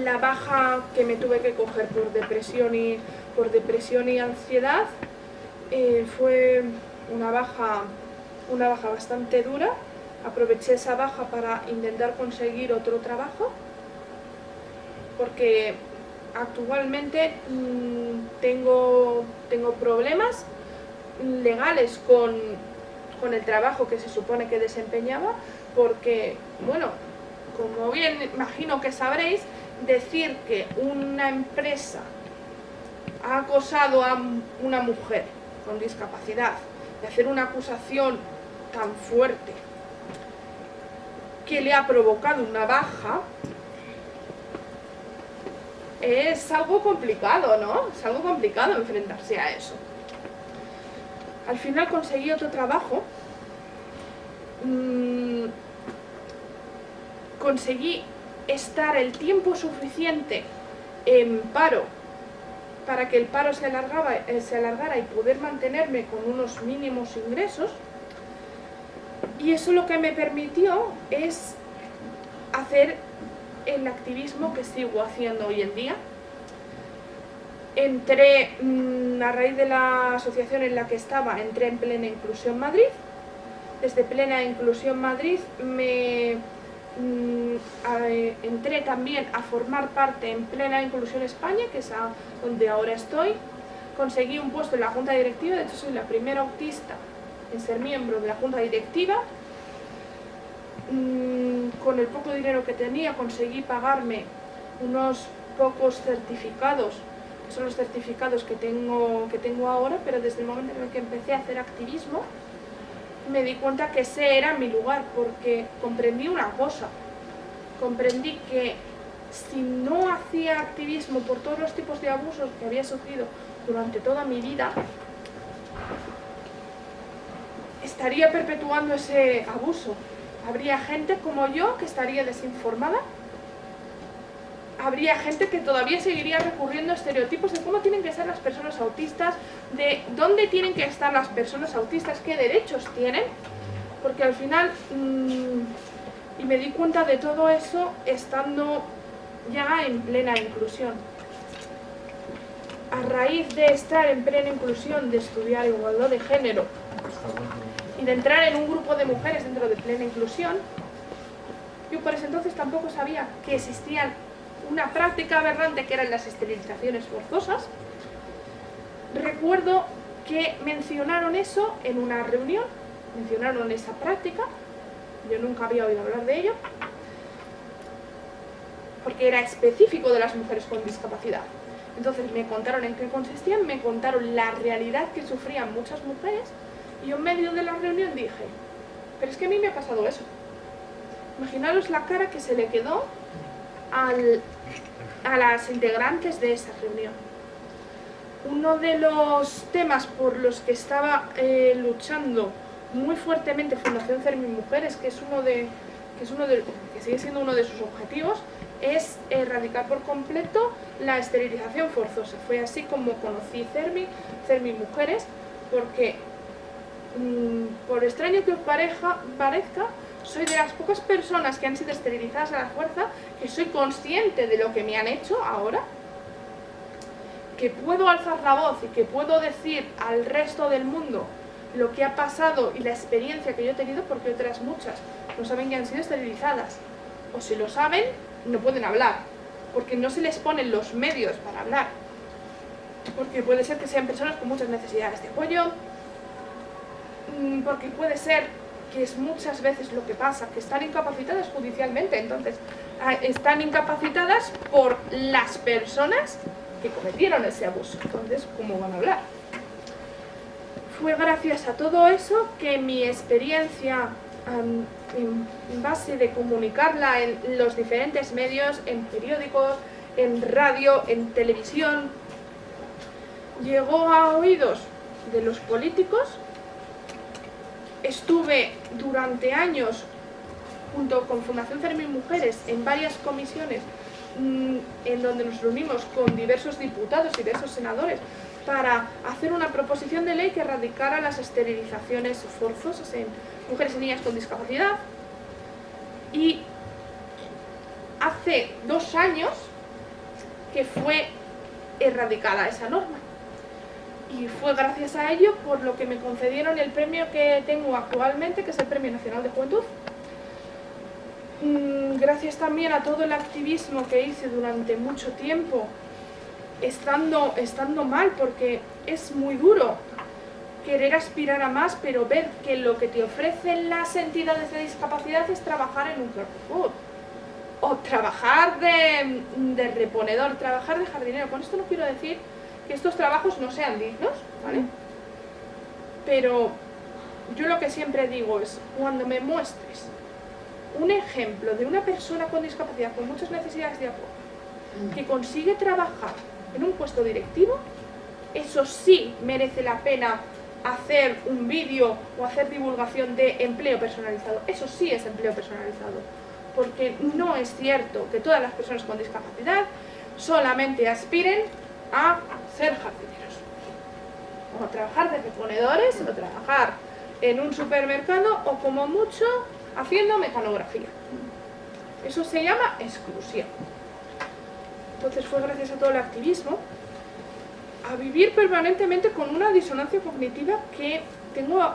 La baja que me tuve que coger por depresión y ansiedad fue una baja bastante dura. Aproveché esa baja para intentar conseguir otro trabajo, porque actualmente tengo problemas legales con el trabajo que se supone que desempeñaba, porque, bueno, como bien imagino que sabréis, decir que una empresa ha acosado a una mujer con discapacidad, de hacer una acusación tan fuerte que le ha provocado una baja, es algo complicado, ¿no? Es algo complicado enfrentarse a eso. Al final conseguí otro trabajo, conseguí estar el tiempo suficiente en paro para que el paro se alargara y poder mantenerme con unos mínimos ingresos, y eso lo que me permitió es hacer el activismo que sigo haciendo hoy en día. Entré, a raíz de la asociación en la que estaba, entré en Plena Inclusión Madrid. Desde Plena Inclusión Madrid entré también a formar parte en Plena Inclusión España, que es donde ahora estoy. Conseguí un puesto en la junta directiva, de hecho soy la primera autista en ser miembro de la junta directiva. Con el poco dinero que tenía conseguí pagarme unos pocos certificados, que son los certificados que tengo ahora, pero desde el momento en el que empecé a hacer activismo me di cuenta que ese era mi lugar, porque comprendí una cosa, comprendí que si no hacía activismo por todos los tipos de abusos que había sufrido durante toda mi vida, estaría perpetuando ese abuso. Habría gente como yo que estaría desinformada, habría gente que todavía seguiría recurriendo a estereotipos de cómo tienen que ser las personas autistas, de dónde tienen que estar las personas autistas, qué derechos tienen, porque al final, y me di cuenta de todo eso estando ya en Plena Inclusión. A raíz de estar en Plena Inclusión, de estudiar igualdad de género y de entrar en un grupo de mujeres dentro de Plena Inclusión, yo por ese entonces tampoco sabía que existían una práctica aberrante que eran las esterilizaciones forzosas. Recuerdo que mencionaron eso en una reunión, mencionaron esa práctica, yo nunca había oído hablar de ello, porque era específico de las mujeres con discapacidad. Entonces me contaron en qué consistían, me contaron la realidad que sufrían muchas mujeres, y yo en medio de la reunión dije, pero es que a mí me ha pasado eso. Imaginaros la cara que se le quedó a las integrantes de esa reunión. Uno de los temas por los que estaba luchando muy fuertemente Fundación CERMI Mujeres, que sigue siendo uno de sus objetivos, es erradicar por completo la esterilización forzosa. Fue así como conocí CERMI Mujeres, porque por extraño que os parezca, soy de las pocas personas que han sido esterilizadas a la fuerza, que soy consciente de lo que me han hecho ahora, que puedo alzar la voz y que puedo decir al resto del mundo lo que ha pasado y la experiencia que yo he tenido, porque otras muchas no saben que han sido esterilizadas, o si lo saben, no pueden hablar, porque no se les ponen los medios para hablar, porque puede ser que sean personas con muchas necesidades de apoyo, porque puede ser que es muchas veces lo que pasa, que están incapacitadas judicialmente, entonces están incapacitadas por las personas que cometieron ese abuso, entonces ¿cómo van a hablar? Fue gracias a todo eso que mi experiencia, en base de comunicarla en los diferentes medios, en periódicos, en radio, en televisión, llegó a oídos de los políticos. Estuve durante años junto con Fundación CERMI Mujeres en varias comisiones en donde nos reunimos con diversos diputados y diversos senadores para hacer una proposición de ley que erradicara las esterilizaciones forzosas en mujeres y niñas con discapacidad. Y hace 2 años que fue erradicada esa norma. Y fue gracias a ello por lo que me concedieron el premio que tengo actualmente, que es el Premio Nacional de Juventud. Gracias también a todo el activismo que hice durante mucho tiempo, estando mal, porque es muy duro querer aspirar a más, pero ver que lo que te ofrecen las entidades de discapacidad es trabajar en un club food, o trabajar de reponedor, trabajar de jardinero. Con esto no quiero decir que estos trabajos no sean dignos, ¿vale? Pero yo lo que siempre digo es, cuando me muestres un ejemplo de una persona con discapacidad, con muchas necesidades de apoyo, que consigue trabajar en un puesto directivo, eso sí merece la pena hacer un vídeo o hacer divulgación de empleo personalizado. Eso sí es empleo personalizado, porque no es cierto que todas las personas con discapacidad solamente aspiren a ser jardineros, o a trabajar de reponedores, o trabajar en un supermercado, o como mucho haciendo mecanografía. Eso se llama exclusión. Entonces fue gracias a todo el activismo a vivir permanentemente con una disonancia cognitiva que tengo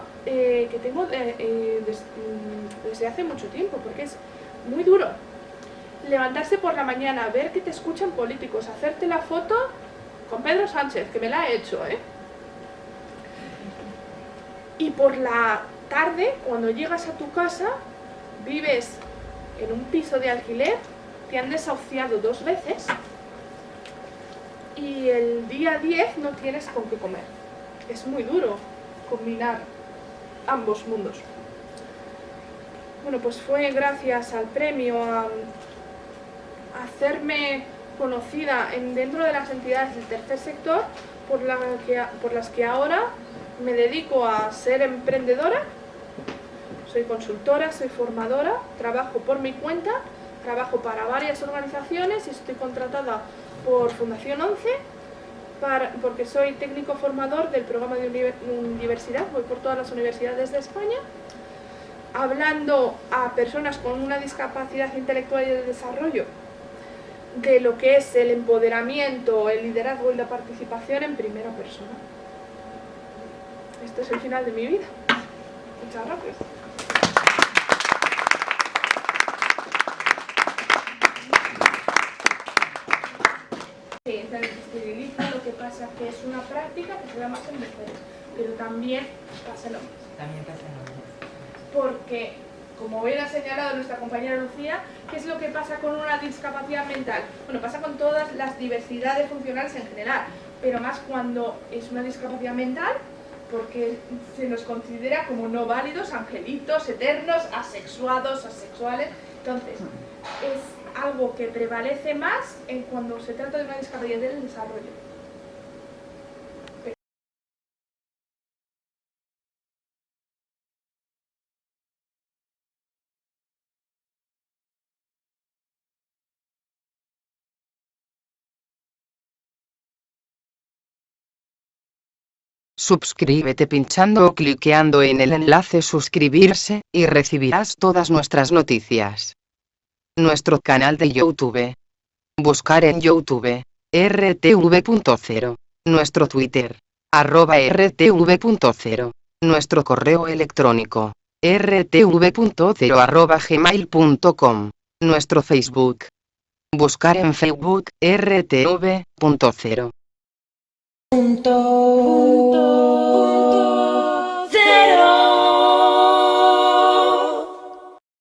desde hace mucho tiempo, porque es muy duro levantarse por la mañana, ver que te escuchan políticos, hacerte la foto con Pedro Sánchez, que me la he hecho, y por la tarde, cuando llegas a tu casa, vives en un piso de alquiler, te han desahuciado 2 veces y el día 10 no tienes con qué comer. Es muy duro combinar ambos mundos. Bueno, pues fue gracias al premio a hacerme conocida dentro de las entidades del tercer sector por las que ahora me dedico a ser emprendedora. Soy consultora, soy formadora, trabajo por mi cuenta, trabajo para varias organizaciones y estoy contratada por Fundación 11 porque soy técnico formador del programa de universidad, voy por todas las universidades de España, hablando a personas con una discapacidad intelectual y de desarrollo de lo que es el empoderamiento, el liderazgo y la participación en primera persona. Este es el final de mi vida. Muchas gracias. Sí, se esteriliza, lo que pasa que es una práctica que se da más en mujeres, pero también pasa en hombres. También pasa en hombres. Porque, como bien ha señalado nuestra compañera Lucía, ¿qué es lo que pasa con una discapacidad mental? Bueno, pasa con todas las diversidades funcionales en general, pero más cuando es una discapacidad mental, porque se nos considera como no válidos, angelitos, eternos, asexuados, asexuales. Entonces, es algo que prevalece más cuando se trata de una discapacidad del desarrollo. Suscríbete pinchando o cliqueando en el enlace suscribirse, y recibirás todas nuestras noticias. Nuestro canal de YouTube. Buscar en YouTube, RTV.0. Nuestro Twitter, @RTV.0. Nuestro correo electrónico, rtv.0@gmail.com. Nuestro Facebook. Buscar en Facebook, RTV.0.